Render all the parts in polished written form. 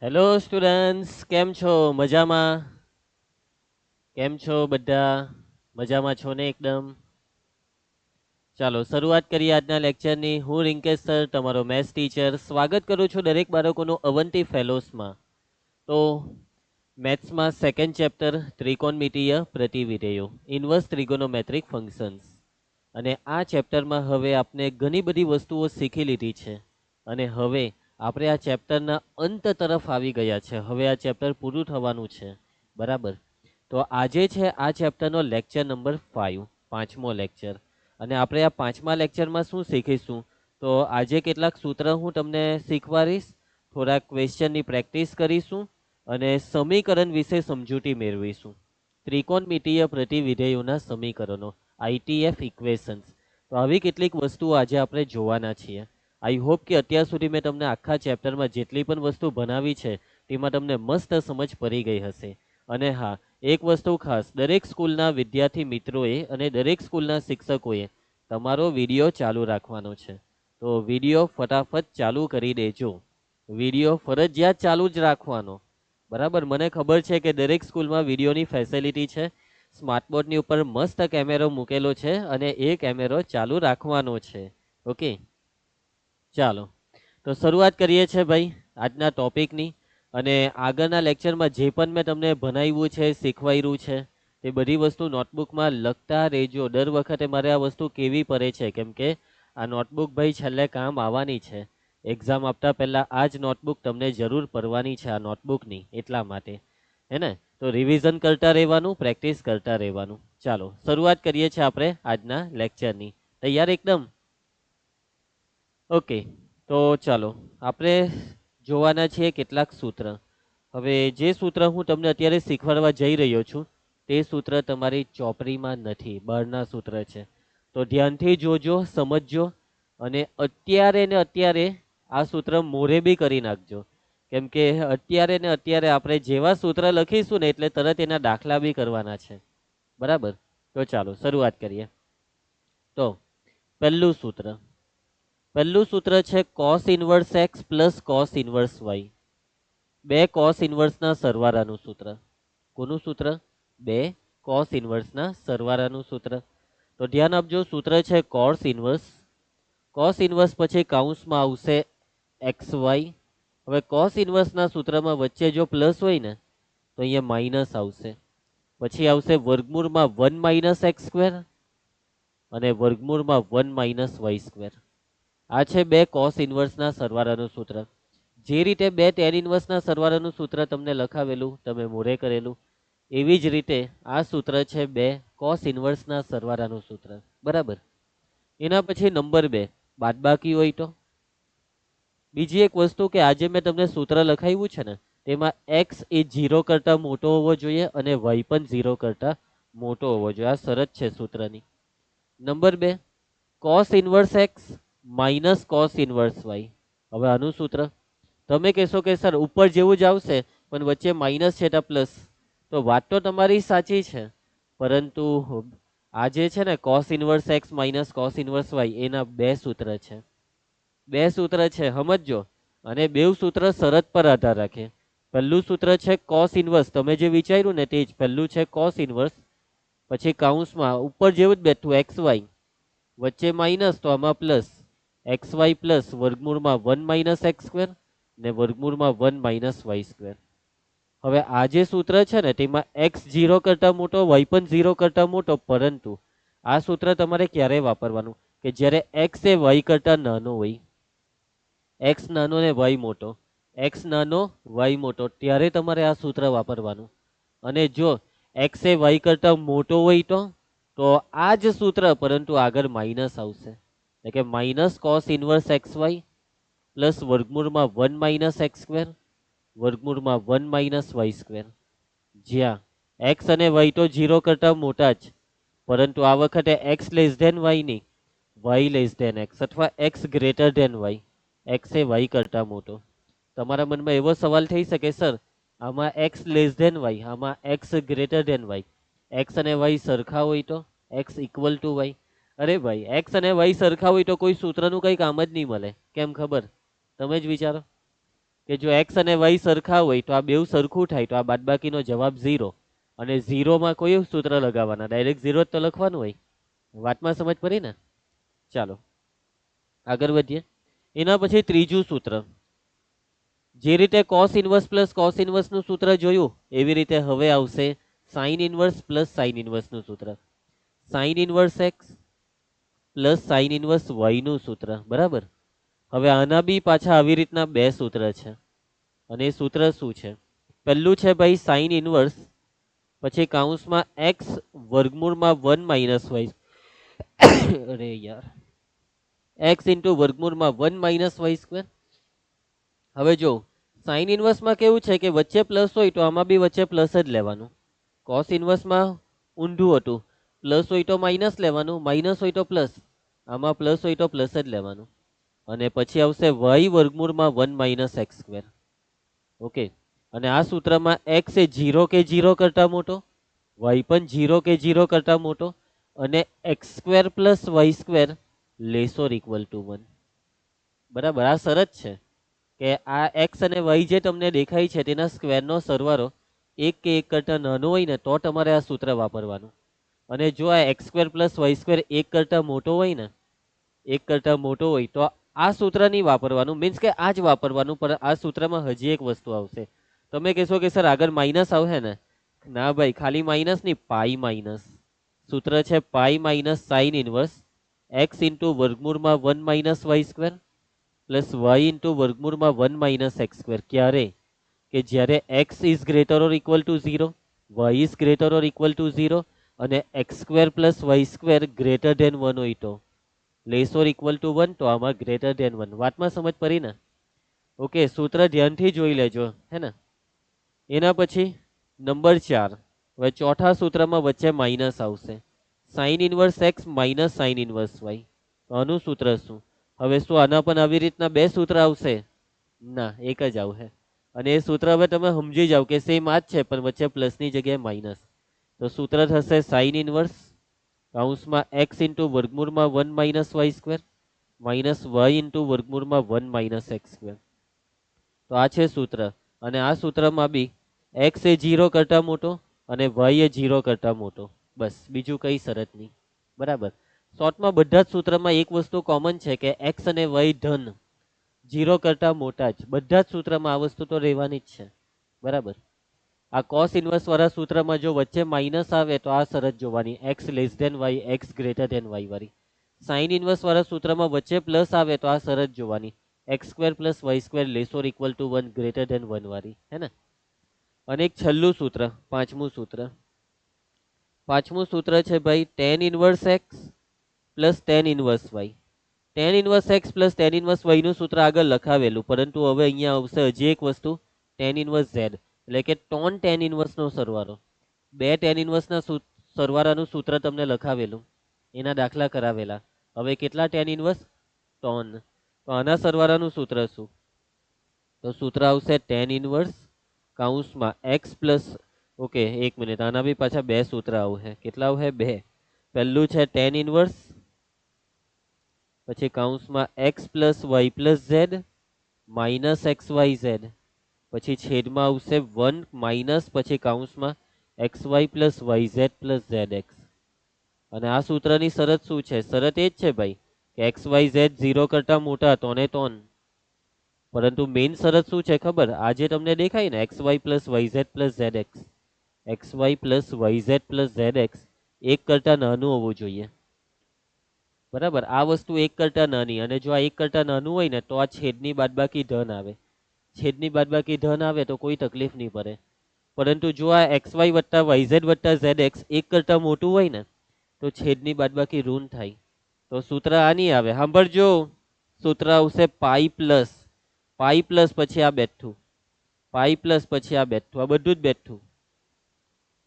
Hello students, કેમ છો? મજામાં? કેમ છો બધા? મજામાં છો ને એકદમ? ચાલો શરૂઆત કરીએ આજના લેક્ચરની. હું રિંકેશ સર, તમારો મેથ્સ ટીચર, સ્વાગત કરું છું દરેક બાળકોનું અવંતી ફેલોસમાં. તો મેથ્સમાં second chapter ત્રિકોણમિતીય પ્રતિવિધેયો, inverse trigonometric functions. અને આ ચેપ્ટરમાં હવે આપણે ઘણી બધી વસ્તુઓ શીખી લીધી છે અને હવે આપણે આ ચેપ્ટરના અંત તરફ આવી ગયા છે. હવે આ ચેપ્ટર પૂરું થવાનું છે, બરાબર? તો આજે છે આ ચેપ્ટરનો લેક્ચર નંબર 5, પાંચમો લેક્ચર. અને આપણે આ પાંચમા લેક્ચરમાં શું શીખીશું? તો આજે કેટલાક સૂત્ર હું તમને શીખવાડીશ, થોડાક ક્વેશ્ચનની પ્રેક્ટિસ કરીશું અને સમીકરણ વિશે સમજૂતી મેળવીશું. ત્રિકોણમિતીય પ્રતિવિધેયોના સમીકરણો, ITF ઇક્વેશન્સ. તો આવી કેટલીક વસ્તુઓ આજે આપણે જોવાના છીએ. આઈ હોપ કે અત્યાર સુધી મેં તમને આખા ચેપ્ટરમાં જેટલી પણ વસ્તુ ભણાવી છે તેમાં તમને મસ્ત સમજ પડી ગઈ હશે. અને હા, એક વસ્તુ ખાસ, દરેક સ્કૂલના વિદ્યાર્થી મિત્રોએ અને દરેક સ્કૂલના શિક્ષકોએ તમારો વિડીયો ચાલુ રાખવાનો છે. તો વિડીયો ફટાફટ ચાલુ કરી દેજો. વિડીયો ફરજિયાત ચાલુ જ રાખવાનો, બરાબર? મને ખબર છે કે દરેક સ્કૂલમાં વિડીયોની ફેસિલિટી છે. સ્માર્ટ બોર્ડની ઉપર મસ્ત કેમેરો મૂકેલો છે અને એ કેમેરો ચાલુ રાખવાનો છે. ઓકે, ચાલો તો શરૂઆત કરીએ છીએ ભાઈ આજના ટોપિકની. અને આગળના લેક્ચરમાં જે પણ મેં તમને ભણાવ્યું છે, શીખવાડ્યું છે, તે બધી વસ્તુ નોટબુકમાં લખતા રહેજો. દર વખતે મારે આ વસ્તુ કેવી પડે છે, કેમ કે આ નોટબુક ભાઈ છેલ્લે કામ આવવાની છે. એક્ઝામ આપતા પહેલાં આ જ નોટબુક તમને જરૂર પડવાની છે, આ નોટબુકની, એટલા માટે. હે ને? તો રિવિઝન કરતા રહેવાનું, પ્રેક્ટિસ કરતા રહેવાનું. ચાલો શરૂઆત કરીએ છીએ આપણે આજના લેક્ચરની. તૈયાર એકદમ? ઓકે, તો ચાલો આપણે જોવાના છીએ કેટલાક સૂત્ર. હવે જે સૂત્ર હું તમને અત્યારે શીખવાડવા જઈ રહ્યો છું તે સૂત્ર તમારી ચોપડીમાં નથી, બહારના સૂત્ર છે. તો ધ્યાનથી જોજો, સમજજો અને અત્યારે ને અત્યારે આ સૂત્ર મોરે બી કરી નાખજો. કેમ કે અત્યારે ને અત્યારે આપણે જેવા સૂત્ર લખીશું ને એટલે તરત એના દાખલા બી કરવાના છે, બરાબર? તો ચાલો શરૂઆત કરીએ. તો પહેલું સૂત્ર છે cos inverse x plus cos inverse y. બે cos ઇનવર્સના સરવાળાનું સૂત્ર. કોનું સૂત્ર? બે cos ઇનવર્સના સરવાળાનું સૂત્ર. તો ધ્યાન આપજો, સૂત્ર છે cos ઇનવર્સ. cos ઇનવર્સ પછી કૌંસમાં આવશે xy. હવે cos ઇનવર્સના સૂત્રમાં વચ્ચે જો પ્લસ હોય ને તો અહીંયા માઇનસ આવશે. પછી આવશે વર્ગમૂળમાં 1 માઇનસ એક્સ સ્ક્વેર અને વર્ગમૂળમાં 1 માઇનસ વાય સ્ક્વેર. આ છે બે cos ઇનવર્સના સરવાળાનું સૂત્ર. જે રીતે બે tan ઇનવર્સના સરવાળાનું સૂત્ર તમને લખાવેલું, તમે મોરે કરેલું, એવી જ રીતે આ સૂત્ર છે બે cos ઇનવર્સના સરવાળાનું સૂત્ર, બરાબર? એના પછી નંબર 2, બાદબાકી હોય તો. બીજી એક વસ્તુ કે આજે મેં તમને સૂત્ર લખાવ્યું છે ને તેમાં x એ 0 કરતાં મોટો હોવો જોઈએ અને y પણ 0 કરતાં મોટો હોવો જોઈએ. આ શરત છે સૂત્રની. Number 2, cos inverse x minus cos inverse y. હવે આનું સૂત્ર તમે કહેશો કે સર ઉપર જેવું જ આવશે પણ વચ્ચે માઇનસ છે પ્લસ. તો વાત તો તમારી સાચી છે, પરંતુ આ જે છે ને cos inverse x minus cos inverse y એના બે સૂત્ર છે. બે સૂત્ર છે, સમજજો. અને બે સૂત્ર શરત પર આધાર રાખે. પહેલું સૂત્ર છે cos ઇનવર્સ, તમે જે વિચાર્યું ને તે જ પહેલું છે cos ઇનવર્સ. પછી કૌંસમાં ઉપર જેવું જ બેઠું xy, વચ્ચે માઇનસ તો આમાં પ્લસ, xy પ્લસ વર્ગમૂળમાં 1 માઇનસ એક્સ સ્ક્વેર ને વર્ગમૂળમાં 1 માઇનસ વાય સ્ક્વેર. હવે આ જે સૂત્ર છે ને તેમાં x 0 કરતાં મોટો, y પણ 0 કરતાં મોટો, પરંતુ આ સૂત્ર તમારે ક્યારે વાપરવાનું? કે જ્યારે x એ y કરતાં નાનો હોય. x નાનો ને y મોટો, x નાનો y મોટો, ત્યારે તમારે આ સૂત્ર વાપરવાનું. અને જો x એ y કરતાં મોટો હોય તો આ જ સૂત્ર પરંતુ આગળ માઇનસ આવશે. એટલે કે minus cos inverse xy plus વર્ગમૂળમાં 1 માઇનસ એક્સ સ્ક્વેર વર્ગમૂળમાં 1 માઇનસ વાય સ્ક્વેર. જ્યાં x અને y તો 0 કરતાં મોટા જ, પરંતુ આ વખતે x લેસ ધેન y નહીં, y લેસ ધેન x અથવા x greater than y. x એ y કરતાં મોટો. તમારા મનમાં એવો સવાલ થઈ શકે, સર આમાં x લેસ ધેન y, આમાં x greater than y, x અને y સરખા હોય તો, x ઇક્વલ ટુ y. અરે ભાઈ, x અને y સરખા હોય તો કોઈ સૂત્રનું કંઈ કામ જ નહીં મળે. કેમ ખબર? તમે જ વિચારો. કે જો એક્સ અને વાય સરખા હોય તો આ બેઉ સરખું થાય તો આ બાદબાકીનો જવાબ 0, અને 0 માં કોઈ સૂત્ર લગાવવાના, ડાયરેક્ટ 0 જ તો લખવાનું હોય. વાતમાં સમજ પડી ને? ચાલો આગળ વધીએ. એના પછી ત્રીજું સૂત્ર, જે રીતે cos inverse plus cos inverse નું સૂત્ર જોયું એવી રીતે હવે આવશે sine inverse plus sine inverse નું સૂત્ર. Sine inverse x plus sine inverse y નું સૂત્ર. બરાબર. હવે આના બી પાછા આવી રીતના બે સૂત્ર છે, અને એ સૂત્ર શું છે? પહેલું છે ભાઈ સાઇન ઇન્વર્સ, પછી કાઉન્સમાં એક્સ વર્ગમૂળમાં 1 માઇનસ વાય, અરે યાર, એક્સ ઇન્ટુ વર્ગમૂળમાં 1 માઇનસ વાય સ્ક્વેર. હવે જો સાઇન ઇન્વર્સમાં કેવું છે કે વચ્ચે પ્લસ હોય તો આમાં બી વચ્ચે પ્લસ જ લેવાનું. કોસ ઇન્વર્સમાં ઊંધું હતું, પ્લસ હોય તો માઇનસ લેવાનું, માઇનસ હોય તો પ્લસ, આમાં પ્લસ હોય તો પ્લસ જ લેવાનું. અને પછી આવશે વાય વર્ગમૂળમાં 1 માઇનસ એક્સ સ્ક્વેર. ઓકે, અને આ સૂત્રમાં એક્સ એ 0 કે 0 કરતા મોટો, વાય પણ 0 કે 0 કરતા મોટો, અને x square plus y square less or equal to 1. બરાબર. આ શરત છે કે આ એક્સ અને વાય જે તમને દેખાય છે તેના સ્ક્વેરનો સરવાળો એક કે એક કરતા નાનો હોય ને તો તમારે આ સૂત્ર વાપરવાનું. અને જો આ x square plus y square એક કરતા મોટો હોય ને, એક કરતા મોટો હોય તો આ સૂત્ર નહીં વાપરવાનું, મીન્સ કે આ જ વાપરવાનું. પણ આ સૂત્રમાં હજી એક વસ્તુ આવશે. તમે કહેશો કે સર આગળ માઇનસ આવશે ને? ના ભાઈ, ખાલી માઇનસ નહીં, પાઈ માઇનસ. સૂત્ર છે pi minus sine inverse x into વર્ગમૂળમાં 1 minus y square plus y into વર્ગમૂળમાં 1 માઇનસ એક્સ સ્ક્વેર. ક્યારે? કે જ્યારે x is greater or equal to 0, y is greater or equal to 0, અને x square plus y square greater than 1 હોય તો. Less or equal to 1 તો આમાં greater than 1. વાતમાં સમજ પડી ને? ઓકે, સૂત્ર ધ્યાનથી જોઈ લેજો, હે ને? એના પછી નંબર 4, હવે ચોથા સૂત્રમાં વચ્ચે માઇનસ આવશે. Sine inverse x minus sine inverse y. આનું સૂત્ર શું? હવે શું આના પણ આવી રીતના બે સૂત્ર આવશે? ના, એક જ આવશે. અને એ સૂત્ર હવે તમે સમજી જાઓ કે સેમ આ જ છે, પણ વચ્ચે પ્લસની જગ્યાએ માઇનસ. તો સૂત્ર થશે સાઇન ઇન્વર્સ કાઉન્સમાં એક્સ ઇન્ટુ વર્ગમૂળમાં 1 minus y square minus y into વર્ગમૂળમાં 1 માઇનસ એક્સ સ્ક્વેર. તો આ છે સૂત્ર. અને આ સૂત્રમાં બી એક્સ એ 0 કરતા મોટો અને વાય એ 0 કરતા મોટો, બસ, બીજું કઈ શરત નહીં. બરાબર. શોર્ટમાં બધા જ સૂત્રમાં એક વસ્તુ કોમન છે કે એક્સ અને વાય ધન 0 કરતા મોટા જ. બધા જ સૂત્રમાં આ વસ્તુ તો રહેવાની જ છે. બરાબર. આ કોસ ઇન્વર્સ વાળા સૂત્રમાં જો વચ્ચે માઇનસ આવે તો આ શરત જોવાની, x less than y, x greater than y વાળી. સાઇન ઇન્વર્સ વાળા સૂત્રમાં વચ્ચે પ્લસ આવે તો આ શરત જોવાની, x square plus y square less or equal to 1 greater than 1 વાળી, હે ને? અને એક છેલ્લું સૂત્ર, પાંચમું સૂત્ર. પાંચમું સૂત્ર છે ભાઈ tan inverse x plus tan inverse y. Tan inverse x plus tan inverse y નું સૂત્ર આગળ લખાવેલું, પરંતુ હવે અહીંયા આવશે હજી એક વસ્તુ, ટેન ઇનવર્સ ઝેડ, એટલે કે ટોન ટેન ઇનવર્સ નો સરવાળો. બે ટેન ઇનવર્સ ના સરવાળાનું સૂત્ર તમને લખાવેલું, એના દાખલા કરાવેલા. હવે કેટલા ટેન ઇનવર્સ? ટોન. તો આના સરવાળાનું સૂત્ર શું? તો સૂત્ર આવશે ટેન ઇનવર્સ કાઉન્સમાં એક્સ પ્લસ, ઓકે એક મિનિટ, આના બી પાછા બે સૂત્ર આવશે. કેટલા આવશે? બે. પહેલું છે ટેન ઇનવર્સ, પછી કાઉન્સમાં x plus y plus z minus x y z, પછી છેદમાં આવશે 1 માઇનસ, પછી કાઉન્સમાં x y plus y z plus z x. અને આ સૂત્રની શરત શું છે? શરત એ જ છે ભાઈ કે એક્સ વાય ઝેડ 0 કરતા મોટા તો ને તોન. પરંતુ મેઇન શરત શું છે ખબર? આજે તમને દેખાય ને, x y plus y z plus z x, x y plus y z plus z x એક કરતા નાનું હોવું જોઈએ. બરાબર. આ વસ્તુ એક કરતા નાની, અને જો આ એક કરતા નાનું હોય ને તો આ છેદની બાદબાકી ધન આવે. છેદની બાદબાકી ધન આવે તો કોઈ તકલીફ નહીં પડે. પરંતુ જો આ એક્સ વાય વત્તા વાય ઝેડ વત્તા ઝેડ એક્સ એક કરતા મોટું હોય ને તો છેદની બાદબાકી ઋણ થાય. તો સૂત્ર આ નહીં આવે. સાંભળજો, સૂત્ર આવશે પાઈ પ્લસ, પાઈ પ્લસ પછી આ બેઠું, પાઈ પ્લસ પછી આ બેઠું, આ બધું જ બેઠું.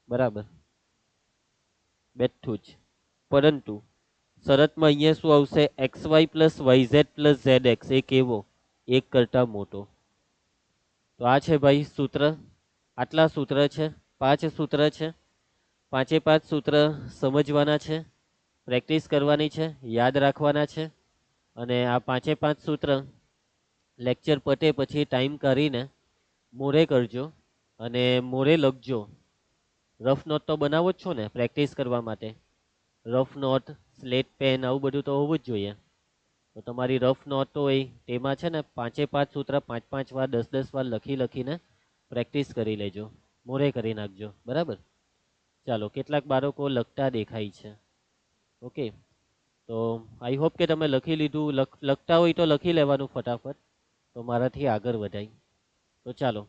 બરાબર, બેઠું જ. પરંતુ શરતમાં અહીંયા શું આવશે? X y plus y z plus z x એ કેવો? એક કરતા મોટો. તો આ છે ભાઈ સૂત્ર. આટલા સૂત્ર છે, 5 સૂત્ર છે. પાંચે 5 સૂત્ર સમજવાના છે, પ્રેક્ટિસ કરવાની છે, યાદ રાખવાના છે. અને આ પાંચે 5 સૂત્ર લેક્ચર પતે પછી ટાઈમ કાઢીને મોરે કરજો અને મોરે લખજો. રફ નોટ તો બનાવો જ છો ને પ્રેક્ટિસ કરવા માટે? રફ નોટ, સ્લેટ પેન આવું બધું તો હોવું જ જોઈએ. તો તમારી રફ નોટ હોય તેમાં છે ને 5 સૂત્ર 5 વાર 10 વાર લખીને પ્રેક્ટિસ કરી લેજો, મોરે કરી નાખજો. બરાબર? ચાલો, કેટલાક બાળકો લખતા દેખાય છે. ઓકે, તો આઈ હોપ કે તમે લખી લીધું. લખતા હોય તો લખી લેવાનું ફટાફટ, તો મારાથી આગળ વધાય. તો ચાલો,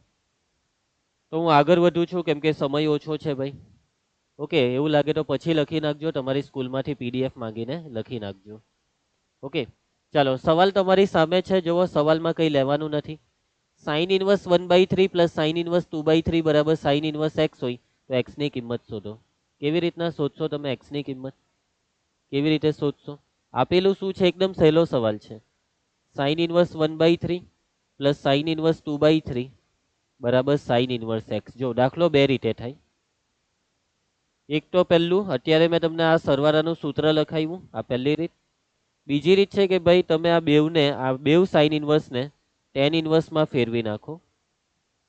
તો હું આગળ વધું છું કેમ કે સમય ઓછો છે ભાઈ. ઓકે, એવું લાગે તો પછી લખી નાખજો, તમારી સ્કૂલમાંથી PDF માંગીને લખી નાખજો. ઓકે, ચાલો, સવાલ તમારી સામે છે. જુઓ, સવાલમાં કંઈ લેવાનું નથી. Sine inverse 1/3 plus sine inverse 2/3 બરાબર સાઇન ઇનવર્સ એક્સ હોય તો એક્સની કિંમત શોધો. કેવી રીતના શોધશો તમે એક્સની કિંમત? કેવી રીતે શોધશો? આપેલું શું છે? એકદમ સહેલો સવાલ છે. Sine inverse 1/3 plus sine inverse 2/3 બરાબર સાઇન ઇનવર્સ એક્સ. જો દાખલો બે રીતે થાય. એક તો પહેલું, અત્યારે મેં તમને આ સરવાળાનું સૂત્ર લખાવ્યું, આ પહેલી રીત. બીજી રીત છે કે ભાઈ તમે આ બેવ સાઇન ઇનવર્સને ટેન ઇનવર્સમાં ફેરવી નાખો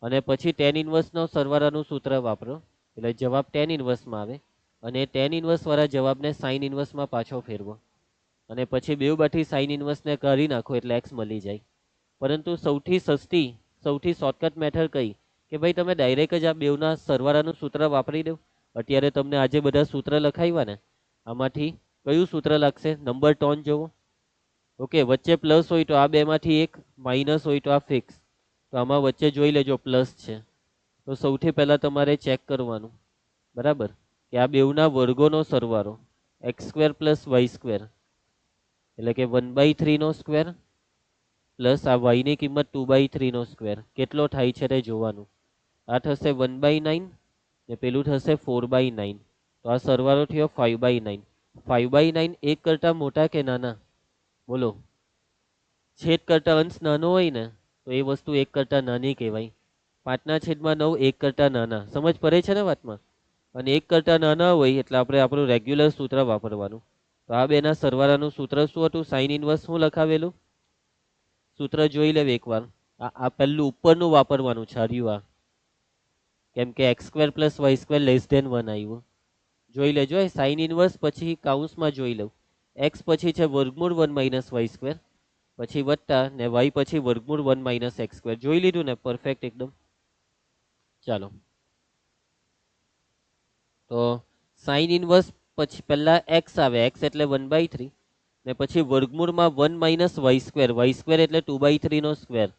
અને પછી ટેન ઇનવર્સનો સરવાળાનું સૂત્ર વાપરો એટલે જવાબ ટેન ઇનવર્સમાં આવે અને ટેન ઇનવર્સ વાળા જવાબને સાઇન ઇનવર્સમાં પાછો ફેરવો અને પછી બેવ બાથી સાઇન ઇનવર્સને કરી નાખો એટલે એક્સ મળી જાય. પરંતુ સૌથી સસ્તી, સૌથી શોર્ટકટ મેથડ કઈ કે ભાઈ તમે ડાયરેક્ટ જ આ બેવના સરવાળાનું સૂત્ર વાપરી દો. અત્યારે તમને આજે બધા સૂત્ર લખાવ્યા ને, આમાંથી કયું સૂત્ર લાગશે? નંબર ટોન જોવો. ઓકે, વચ્ચે પ્લસ હોય તો આ બેમાંથી એક, માઇનસ હોય તો આ ફિક્સ. તો આમાં વચ્ચે જોઈ લેજો પ્લસ છે. તો સૌથી પહેલા તમારે ચેક કરવાનું, બરાબર, કે આ બેવના વર્ગોનો સરવાળો x² પ્લસ y² એટલે કે 1/3 નો સ્ક્વેર પ્લસ આ y ની કિંમત 2/3 નો સ્ક્વેર કેટલો થાય છે તે જોવાનું. આ થશે 1/9 ને પેલું થશે 4/9. તો આ સરવાળો થયો 5/9. 5/9 એક કરતા મોટા કે નાના? બોલો. છેદ કરતા અંશ નાનો હોય ને તો એ વસ્તુ એક કરતા નાની કહેવાય. 5/9 એક કરતા નાના. સમજ પડે છે ને વાતમાં? અને એક કરતા નાના હોય એટલે આપણે આપણું રેગ્યુલર સૂત્ર વાપરવાનું. તો આ બેના સરવાળાનું સૂત્ર શું હતું? સાઇન ઇનવર્સ શું લખાવેલું? સૂત્ર જોઈ લેવ એકવાર. આ પહેલું ઉપરનું વાપરવાનું છે, આ કેમ કે x² plus y² less than 1 આવ્યું. જોઈ લેજો. સાઇન ઇનવર્સ પછી કાઉન્સમાં જોઈ લઉં. x પછી છે વર્ગમૂળ 1 માઇનસ y², પછી વત્તા ને y પછી વર્ગમૂળ 1 માઇનસ x². જોઈ લીધું ને? પરફેક્ટ એકદમ. ચાલો, તો સાઇન ઇનવર્સ પછી પહેલા x આવે, x એટલે 1/3 ને પછી વર્ગમૂળમાં 1 માઇનસ y² એટલે 2/3 નો સ્ક્વેર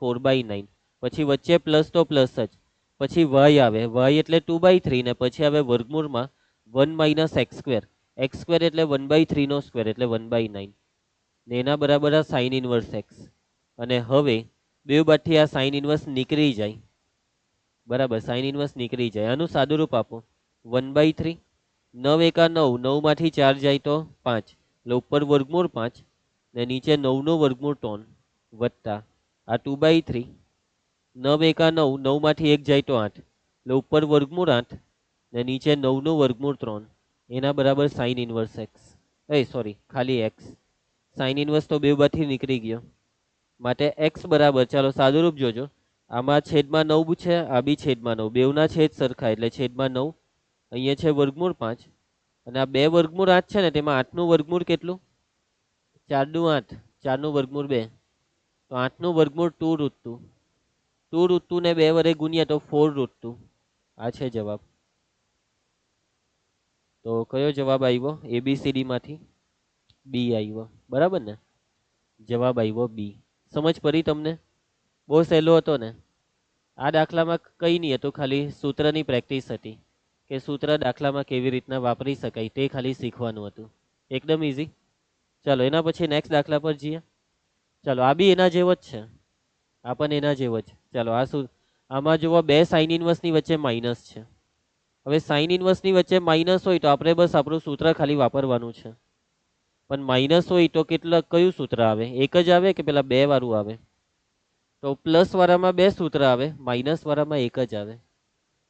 4/9. પછી વચ્ચે પ્લસ તો પ્લસ જ, પછી y આવે, y એટલે 2/3 ને પછી આવે વર્ગમૂળમાં 1 માઇનસ x² એટલે 1/3 નો સ્ક્વેર એટલે 1/9 ને એના બરાબર આ સાઇન ઇનવર્સ x. અને હવે બે બાદથી આ સાઇન ઇનવર્સ નીકળી જાય, બરાબર, સાઇન ઇનવર્સ નીકળી જાય. આનું સાદુરૂપ આપો. 1/3, 9 એકા 9, 9 માંથી 4 જાય તો 5 એટલે ઉપર વર્ગમૂળ 5 ને નીચે 9 નું વર્ગમૂળ 3 વત્તા આ 2/3, 9 એકા 9, 9 માંથી 1 જાય તો 8 એટલે ઉપર વર્ગમૂળ 8 ને નીચે 9 નું વર્ગમૂળ 3 એના બરાબર સાઇન ઇનવર્સ એક્સ. સોરી, ખાલી એક્સ. સાઇન ઇનવર્સ તો બે બાજુથી નીકળી ગયો માટે એક્સ બરાબર, ચાલો સાદુરૂપ જોજો. આમાં છેદમાં 9 છે, આ બી છેદમાં 9, બેવના છેદ સરખા એટલે છેદમાં 9. અહીંયા છે વર્ગમૂળ 5 અને આ બે વર્ગમૂળ 8 છે ને તેમાં 8 નું વર્ગમૂળ કેટલું? 4 નું 8, 4 નું વર્ગમૂળ 2 તો 8 નું વર્ગમૂળ 2√2. 2√2 ને 2 વડે ગુણ્યા તો 4√2. આ છે જવાબ. તો કયો જવાબ આવ્યો? ABCD માંથી બી આવ્યો. બરાબર ને? જવાબ આવ્યો બી. સમજ પડી તમને? બહુ સહેલો હતો ને? આ દાખલામાં કંઈ નહીં હતું, ખાલી સૂત્રની પ્રેક્ટિસ હતી કે સૂત્ર દાખલામાં કેવી રીતના વાપરી શકાય તે ખાલી શીખવાનું હતું. એકદમ ઇઝી. ચાલો, એના પછી નેક્સ્ટ દાખલા પર જઈએ. ચાલો, આ બી એના જેવો જ છે, આ પણ એના જેવો જ. ચાલો, આમાં જુઓ, બે સાઇન ઇનવર્સની વચ્ચે માઇનસ છે. હવે સાઇન ઇનવર્સની વચ્ચે માઇનસ હોય તો આપણે બસ આપણું સૂત્ર ખાલી વાપરવાનું છે. પણ માઇનસ હોય તો કયું સૂત્ર આવે? એક જ આવે કે પેલા બે વાળું આવે? તો પ્લસ વાળામાં બે સૂત્ર આવે, માઇનસ વાળામાં એક જ આવે.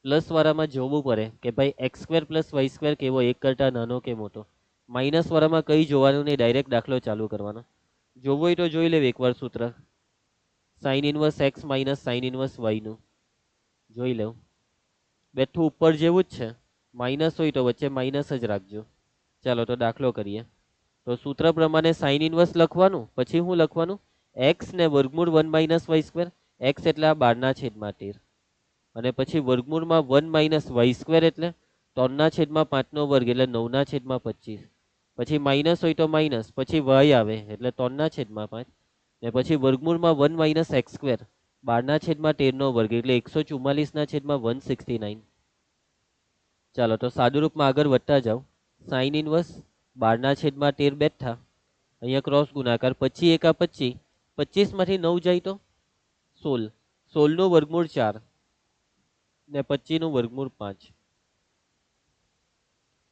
પ્લસ વાળામાં જોવું પડે કે ભાઈ x² પ્લસ y² કેવો, એક કરતા નાનો કે મોટો. માઇનસ વાળામાં કઈ જોવાનું નહીં, ડાયરેક્ટ દાખલો ચાલુ કરવાનો. જોવું હોય તો જોઈ લેવું એકવાર સૂત્ર. Sine inverse x minus sine inverse વાયનું જોઈ લઉં. બેઠું ઉપર જેવું જ છે, માઇનસ હોય તો વચ્ચે માઇનસ જ રાખજો. ચાલો તો દાખલો કરીએ. તો સૂત્ર પ્રમાણે સાઇન ઇનવર્સ લખવાનું, પછી શું લખવાનું, એક્સ ને વર્ગમૂળ 1 માઇનસ વાય સ્ક્વેર. એક્સ એટલે આ 12/13 અને પછી વર્ગમૂળમાં 1 માઇનસ વાય સ્ક્વેર એટલે 3/5 એટલે 9/25. પછી માઇનસ હોય તો માઇનસ, પછી વાય આવે એટલે 3/5 ને પછી વર્ગમૂળમાં 1 માઇનસ એક્સ સ્ક્વેર 12/13 એટલે 144/169. ચાલો તો સાદુરૂપમાં આગળ વધતા જાઓ. સાઇન ઇનવર્સ 12/13 બેઠા, અહીંયા ક્રોસ ગુણાકાર, પછી એકા 25, 25 માંથી 9 જાય તો 16, 16 નું વર્ગમૂળ 4 ને 25 નું વર્ગમૂળ 5.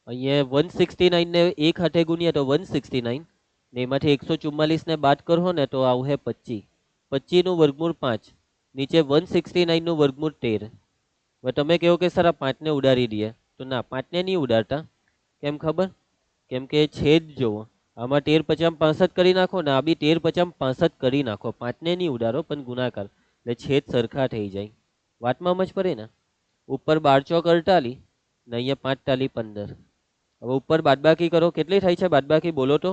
અહીંયા 169 ને એક હાથે ગુણ્યા તો 169 ને એમાંથી 144 ને બાદ કરો ને તો આવશે 25. 25 નું વર્ગમૂળ 5, નીચે 169 નું વર્ગમૂળ 13. હવે તમે કહો કે સર આ 5 ને ઉડાડી દઈએ, તો ના, 5 ને નહીં ઉડાડતા. કેમ ખબર? કેમ કે છેદ જુઓ, આમાં 13×5 કરી નાખો ને આ બી 13×5 કરી નાખો. 5 ને નહીં ઉડાડો પણ ગુણાકાર, એટલે છેદ સરખા થઈ જાય. વાતમાં સમજ પડે ને. ઉપર 12 ચોક 48 ને અહીંયા 5 તાલી 15. હવે ઉપર બાદબાકી કરો, કેટલી થાય છે બાદબાકી બોલો તો?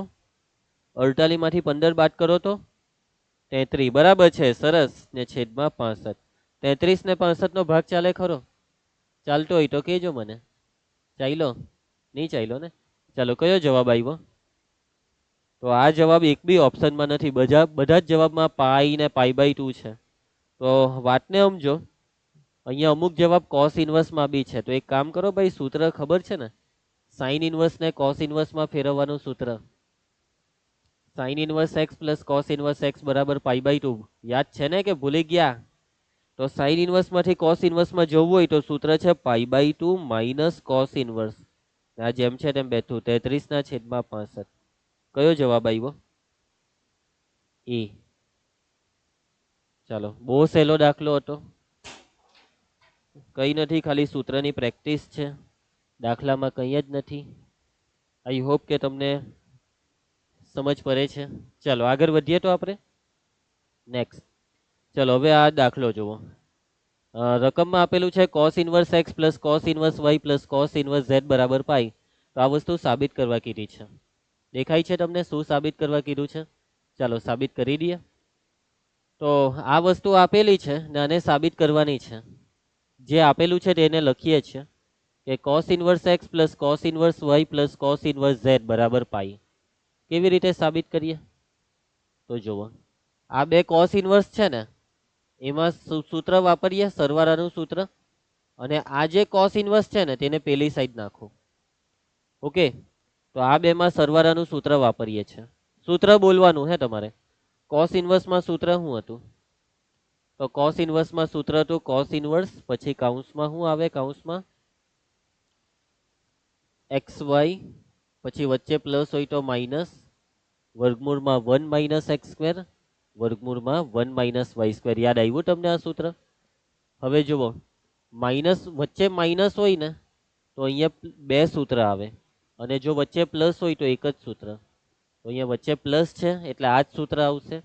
48 માંથી 15 બાદ કરો તો 33. બરાબર છે, સરસ. ને છેદમાં 65. 33 ને 65 નો ભાગ ચાલે ખરો? ચાલતો હોય તો કહેજો મને. ચાલ્યો? નહીં ચાલ્યો ને? ચાલો, કયો જવાબ આવ્યો? તો આ જવાબ એક બી ઓપ્શનમાં નથી, બધા જ જવાબમાં પાઈ ને π/2 છે. તો વાતને સમજો, અહીંયા અમુક જવાબ કોસ ઇનવર્સમાં બી છે. તો એક કામ કરો ભાઈ, સૂત્ર ખબર છે ને, સાઇન ઇનવર્સ ને કોસ ઇનવર્સમાં ફેરવવાનું સૂત્ર. Sine inverse x plus cos inverse x બરાબર π/2. યાદ છે ને કે ભૂલી ગયા? તો સાઇન ઇનવર્સ માંથી કોસ ઇનવર્સમાં જવું હોય તો સૂત્ર છે π/2 માઇનસ કોસ ઇનવર્સ. આ જેમ છે તેમ બેઠું, 33/65. કયો જવાબ આવ્યો? એ. ચાલો, બહુ સહેલો દાખલો હતો. કઈ નથી, ખાલી સૂત્રની પ્રેક્ટિસ છે, દાખલામાં કંઈ જ નથી. આઈ હોપ કે તમને સમજ પડે છે. ચાલો આગળ વધીએ તો આપણે નેક્સ્ટ. ચલો હવે આ દાખલો જુઓ. રકમમાં આપેલું છે cos inverse x plus cos inverse y plus cos inverse z બરાબર પાઈ. તો આ વસ્તુ સાબિત કરવા કીધી છે. દેખાય છે તમને શું સાબિત કરવા કીધું છે? ચાલો સાબિત કરી દઈએ. તો આ વસ્તુ આપેલી છે ને આને સાબિત કરવાની છે. જે આપેલું છે તેને લખીએ છીએ કે cos inverse x plus cos inverse y plus cos inverse z બરાબર પાઈ. કેવી રીતે સાબિત કરીએ? તો જુઓ, આ બે કોસ ઇનવર્સ છે ને, એમાં સૂત્ર વાપરીએ, સરવાળાનું સૂત્ર. અને આ જે કોસ ઇનવર્સ છે ને તેને પેલી સાઈડ નાખો. ઓકે, તો આ બેમાં સરવાળાનું સૂત્ર વાપરીએ છીએ. સૂત્ર બોલવાનું હે તમારે. કોસ ઇનવર્સમાં સૂત્ર શું હતું? તો કોસ ઇનવર્સમાં સૂત્ર હતું કોસ ઇનવર્સ, પછી કાઉન્સમાં શું આવે? કાઉન્સમાં એક્સ વાય, પછી વચ્ચે પ્લસ હોય તો માઇનસ, વર્ગમૂળમાં 1 માઇનસ એક્સ સ્ક્વેર, વર્ગમૂળમાં 1 માઇનસ વાય સ્ક્વેર. યાદ આવ્યું તમને આ સૂત્ર? હવે જુઓ, માઇનસ વચ્ચે માઇનસ હોય ને તો અહીંયા બે સૂત્ર આવે, અને જો વચ્ચે પ્લસ હોય તો એક જ સૂત્ર. તો અહીંયા વચ્ચે પ્લસ છે એટલે આ જ સૂત્ર આવશે.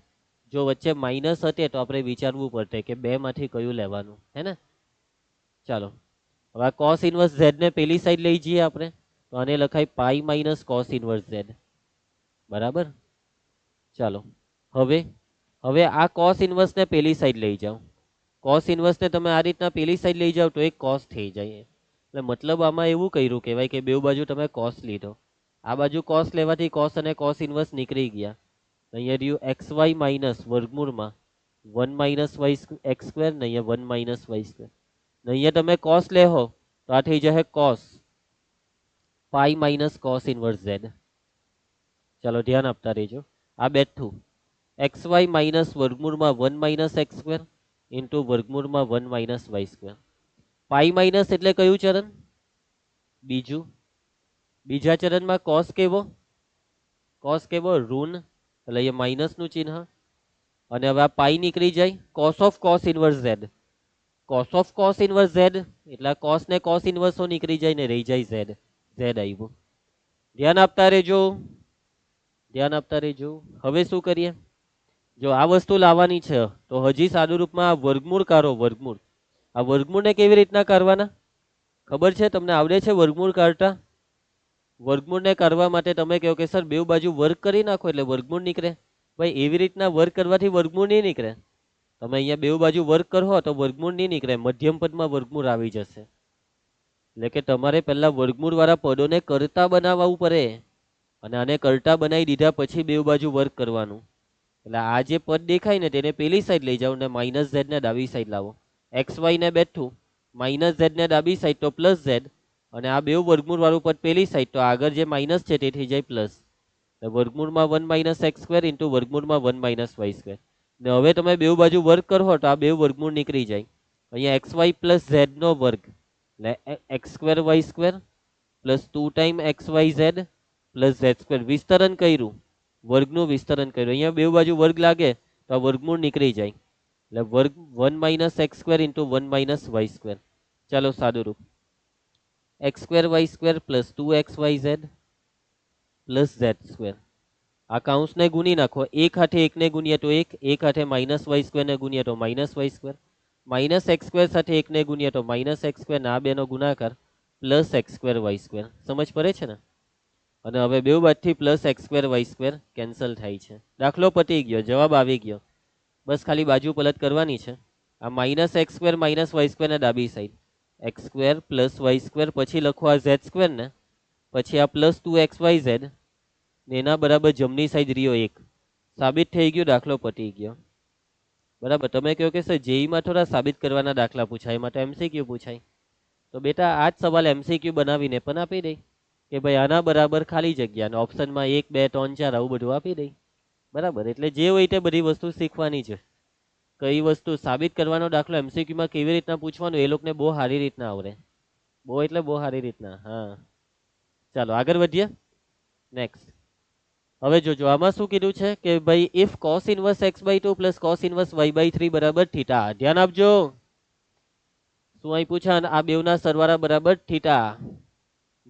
જો વચ્ચે માઇનસ હતે તો આપણે વિચારવું પડતે કે બે માંથી કયું લેવાનું, હે ને? ચાલો, હવે આ કોસ ઇનવર્સ ઝેડ ને પેલી સાઈડ લઈ જઈએ આપણે. તો આને લખાય pi minus cos inverse z બરાબર. ચાલો, હવે આ કોસ ઇનવર્સ ને પેલી સાઈડ લઈ જાઓ. કોસ ઇનવર્સ ને તમે આ રીતના પેલી સાઈડ લઈ જાઓ તો એક કોસ થઈ જાય. એટલે મતલબ આમાં એવું કર્યું કહેવાય કે બે બાજુ તમે કોસ લીધો. આ બાજુ કોસ લેવાથી કોસ અને કોસ ઇનવર્સ નીકળી ગયા. અહીંયા રહ્યું એક્સ વાય માઇનસ વર્ગમૂળમાં 1 માઇનસ વાય એક્સ સ્ક્વેર ને અહીંયા 1 માઇનસ વાય સ્ક્વેર. અહીંયા તમે કોસ લેહો તો આ થઈ જશે cos pi minus cos inverse Z. ચાલો ધ્યાન આપતા રહેજો. આ બેઠું એક્સ વાય માઇનસ વર્ગમૂળમાં 1 માઇનસ એક્સ સ્ક્વેર ઇન્ટુ વર્ગમૂળમાં 1 minus y square. Pi minus એટલે કયું ચરણ? બીજું. બીજા ચરણમાં કોસ કેવો? કોસ કેવો? ઋણ. એટલે અહીંયા માઇનસ નું ચિહ્ન. અને હવે આ પાઈ નીકળી જાય, cos of cos inverse Z. Cos of cos inverse Z એટલે કોસ ને કોસ ઇનવર્સો નીકળી જાય ને રહી જાય ઝેડ. ઝેડ આવ્યું. ધ્યાન આપતા રહેજો, ધ્યાન આપતા રહેજો. હવે શું કરીએ? જો આ વસ્તુ લાવવાની છે તો હજી સાદું રૂપમાં આ વર્ગમૂળ કાઢો. વર્ગમૂળ, આ વર્ગમૂળને કેવી રીતના કાઢવાના ખબર છે તમને? આવડે છે વર્ગમૂળ કાઢતા? વર્ગમૂળને કાઢવા માટે તમે કહો કે સર બેવ બાજુ વર્ગ કરી નાખો એટલે વર્ગમૂળ નીકળે. ભાઈ એવી રીતના વર્ગ કરવાથી વર્ગમૂળ નહીં નીકળે. તમે અહીંયા બેવ બાજુ વર્ગ કરો તો વર્ગમૂળ નહીં નીકળે, મધ્યમ પદમાં વર્ગમૂળ આવી જશે. એટલે કે તમારે પહેલા વર્ગમૂળ વાળા પદોને કરતા બનાવવું પડે, અને આને કરતા બનાવી દીધા પછી બેવ બાજુ વર્ગ કરવાનું. એટલે આ જે પદ દેખાય ને તેને પેલી સાઈડ લઈ જાઓ ને માઇનસ ઝેડ ને ડાબી સાઈડ લાવો. એક્સ વાય ને બેઠું માઇનસ ઝેડ ને ડાબી સાઈડ તો પ્લસ ઝેડ, અને આ બે વર્ગમૂળ વાળું પદ પેલી સાઈડ તો આગળ જે માઇનસ છે તે થઈ જાય પ્લસ. વર્ગમૂળમાં 1 માઇનસ એક્સ સ્ક્વેર ઇન્ટુ વર્ગમૂળમાં 1 માઇનસ વાય સ્ક્વેર. ને હવે તમે બે બાજુ વર્ગ કરો તો આ બે વર્ગમૂળ નીકળી જાય. અહીંયા એક્સ વાય પ્લસ ઝેડ નો વર્ગ એટલે x square y square plus 2 time x y z plus z square. વિસ્તરણ કર્યું, વર્ગનું વિસ્તરણ કર્યું. અહીંયા બે બાજુ વર્ગ લાગે તો આ વર્ગમૂળ નીકળી જાય. એટલે વર્ગ 1 minus x square into 1 minus y square. ચાલો સાદું રૂપ x square y square plus 2 XY z plus z square. આ કાઉન્સને ગુણી નાખો. એક હાથે એકને ગુણીએ તો એક હાથે માઇનસ વાય સ્ક્વેર ને ગુણીએ તો minus y square, minus x square સાથે એકને ગુણીએ તો માઇનસ એક્સ સ્ક્વેર, આ બેનો ગુણાકાર plus x square y square. સમજ પડે છે ને? અને હવે બે બાજુથી plus x square y square cancel થાય છે. દાખલો પતી ગયો, જવાબ આવી ગયો. બસ ખાલી બાજુ પલટ કરવાની છે. આ minus x square minus y square ને ડાબી side x square plus y square, પછી લખો આ ઝેડ સ્ક્વેર ને, પછી આ પ્લસ 2 XY ઝેડ ને એના બરાબર જમણી સાઈડ રહ્યો 1. સાબિત થઈ ગયું, દાખલો પતી ગયો. બરાબર. તમે કહો કે સર જેઈમાં થોડા સાબિત કરવાના દાખલા પૂછાય, એમાં તો એમસીક્યુ પૂછાય. તો બેટા આ જ સવાલ એમસીક્યુ બનાવીને પણ આપી દે કે ભાઈ આના બરાબર ખાલી જગ્યા, અને ઓપ્શનમાં 1 2 3 4 આવું બધું આપી દે. બરાબર. એટલે જે હોય તે બધી વસ્તુ શીખવાની છે. કઈ વસ્તુ સાબિત કરવાનો દાખલો એમસીક્યુમાં કેવી રીતના પૂછવાનું એ લોકોને બહુ સારી રીતના આવડે. બહુ એટલે બહુ સારી રીતના. હા, ચાલો આગળ વધીએ. નેક્સ્ટ. હવે જોજો આમાં શું કીધું છે કે ભાઈ if cos inverse x/2 plus cos inverse y/3 બરાબર થીટા. ધ્યાન આપજો. શું અહીં પૂછા? આ બેવના સરવાળા બરાબર theta.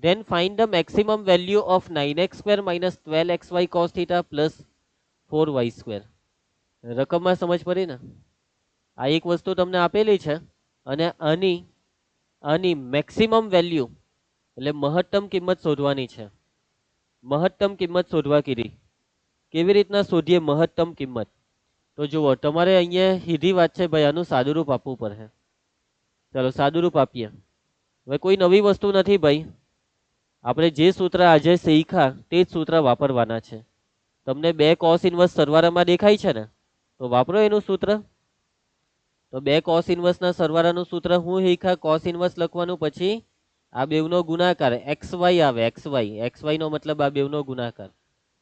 Then find the maximum value of 9x square minus 12xy cos theta plus 4y square. રકમમાં સમજ પડી ને? આ એક વસ્તુ તમને આપેલી છે અને આની મેક્સિમમ વેલ્યુ એટલે મહત્તમ કિંમત શોધવાની છે. મહત્તમ કિંમત શોધવા કીધી. કેવી રીતના શોધીએ મહત્તમ કિંમત? તો જુઓ, તમારે અહીંયા સીધી વાત છે ભાઈ, આનું સાદુરૂપ આપવું પડે. ચાલો સાદુરૂપ આપીએ. હવે કોઈ નવી વસ્તુ નથી ભાઈ, આપણે જે સૂત્ર આજે શીખ્યા તે જ સૂત્ર વાપરવાના છે. તમને 2 cos ઇનવર્સ સરવાળામાં દેખાય છે ને, તો વાપરો એનું સૂત્ર. તો 2 cos ઇનવર્સના સરવાળાનું સૂત્ર હું શીખ્યા, cos ઇનવર્સ લખવાનું, પછી આ બેવનો ગુણાકાર xy આવે. xy નો મતલબ આ બેવનો ગુણાકાર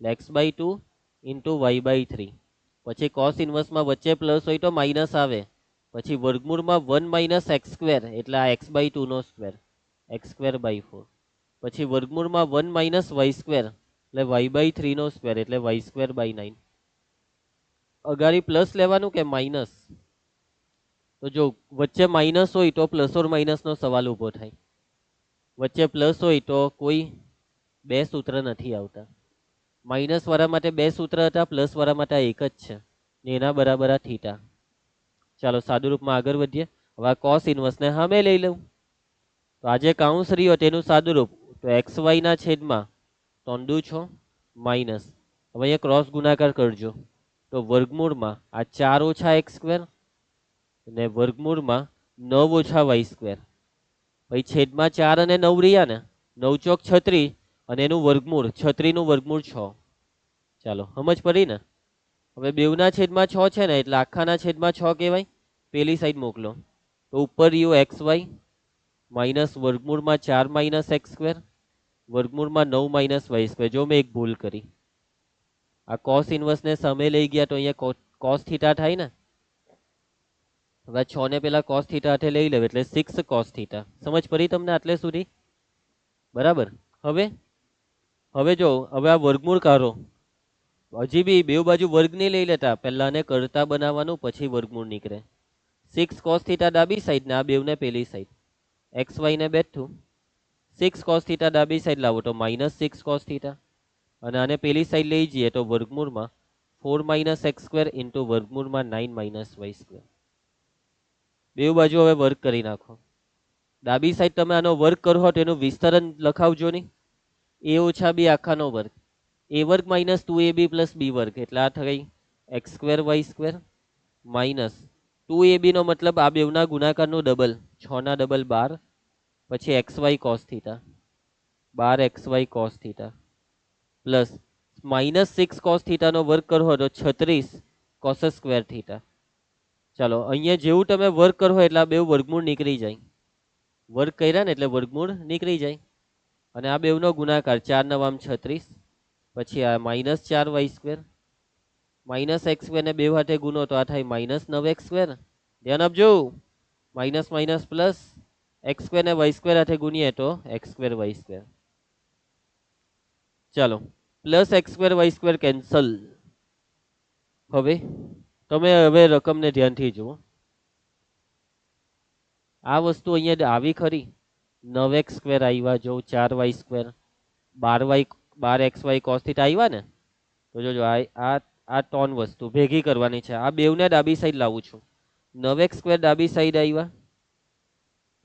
એટલે x/2 ઇન્ટુ y/3. પછી cos ઇનવર્સમાં વચ્ચે પ્લસ હોય તો માઇનસ આવે. પછી વર્ગમૂળમાં 1 માઇનસ એક્સ સ્ક્વેર એટલે આ x/2 નો સ્ક્વેર x²/4. પછી વર્ગમૂળમાં 1 માઇનસ વાય સ્ક્વેર એટલે y/3 નો સ્ક્વેર એટલે y²/9. અગાડી પ્લસ લેવાનું કે માઇનસ? તો જો વચ્ચે માઇનસ હોય તો પ્લસ ઓર માઇનસ નો સવાલ ઊભો થાય. વચ્ચે પ્લસ હોય તો કોઈ બે સૂત્ર નથી આવતા. માઇનસ વાળા માટે બે સૂત્ર હતા, પ્લસ વાળા માટે એક જ છે ને એના બરાબર આ થીટા. ચાલો સાદું રૂપમાં આગળ વધીએ. હવે cos ઇનવર્સને સામે લઈ લઉં. તો આજે કાઉન્સ રહ્યો તેનું સાદું રૂપ તો xy ના છેદમાં 3 માઇનસ. હવે અહીંયા ક્રોસ ગુણાકાર કરજો તો વર્ગમૂળમાં આ 4 ઓછા એક્સ સ્ક્વેર અને વર્ગમૂળમાં 9 ઓછા વાય સ્ક્વેર. પછી છેદમાં 4 અને 9 રહ્યા ને, 9 ચોક 36 અને એનું વર્ગમૂળ 36 નું વર્ગમૂળ 6. ચાલો સમજ પડી ને? હવે બેવના છેદમાં 6 છે ને એટલે આખાના છેદમાં 6 કહેવાય. પેલી સાઈડ મોકલો તો ઉપર રહ્યું xy માઇનસ વર્ગમૂળમાં 4 માઇનસ એક્સ સ્ક્વેર વર્ગમૂળમાં 9 માઇનસ વાય સ્ક્વેર. જો મેં એક ભૂલ કરી, આ cos ઇનવર્સને સામે લઈ ગયા તો અહીંયા cos થીટા થાય ને. હવે 6 ને પેલા cos થીટા હાથે લઈ લેવ એટલે 6 cos થીટા. સમજ પડી તમને આટલે સુધી? બરાબર. હવે જો હવે આ વર્ગમૂળ કાઢો. હજી બી બે બાજુ વર્ગ નહીં લઈ લેતા, પહેલા ને કરતા બનાવવાનું પછી વર્ગમૂળ નીકળે. 6 cos થીટા ડાબી સાઈડ ને આ બેવને પેલી સાઈડ xy ને બેઠું 6 cos થીટા ડાબી સાઈડ લાવો તો માઇનસ 6 cos થીટા, અને આને પેલી સાઈડ લઈ જઈએ તો વર્ગમૂળમાં 4 માઇનસ એક્સ સ્ક્વેર ઇન્ટુ વર્ગમૂળમાં 9 માઇનસ વાય સ્ક્વેર. બે બાજુ હવે વર્ક કરી નાખો. ડાબી સાઈડ તમે આનો વર્ક કરો તો એનું વિસ્તરણ લખાવજો નહીં. એ ઓછા બી આખાનો વર્ગ, એ વર્ગ માઇનસ 2ab પ્લસ બી વર્ગ, એટલે આ થઈ x square y square minus 2ab નો મતલબ આ બેવના ગુણાકારનું ડબલ, 6 ના ડબલ 12, પછી x y cos theta 12 x y cos theta plus minus 6 cos થીટાનો વર્ગ કરો તો 36 કોસ સ્ક્વેર થીટા. ચાલો અહીંયા જેવું તમે વર્ક કરો એટલે આ બે વર્ગમૂળ નીકળી જાય. વર્ક કર્યા ને એટલે વર્ગમૂળ નીકળી જાય. અને આ બેવનો ગુણાકાર 4 નવામ 36, પછી આ minus 4 y square minus x square ને બે હાથે ગુનો તો આ થાય માઇનસ 9 એક્સ સ્ક્વેર. ધ્યાન આપજો, minus minus plus x square ને વાય સ્ક્વેર હાથે ગુનીએ તો એક્સ સ્ક્વેર વાય સ્ક્વેર. ચાલો plus x square y square cancel. હવે તમે હવે રકમને ધ્યાનથી જુઓ. આ વસ્તુ અહીંયા આવી ખરી, 9 એક્સ સ્ક્વેર આવ્યા, જો 4 y square 12 x y cos theta આવ્યા ને, તો જોજો આ ત્રણ વસ્તુ ભેગી કરવાની છે. આ બેવને ડાબી સાઈડ લાવું છું. 9 એક્સ સ્ક્વેર ડાબી સાઈડ આવ્યા,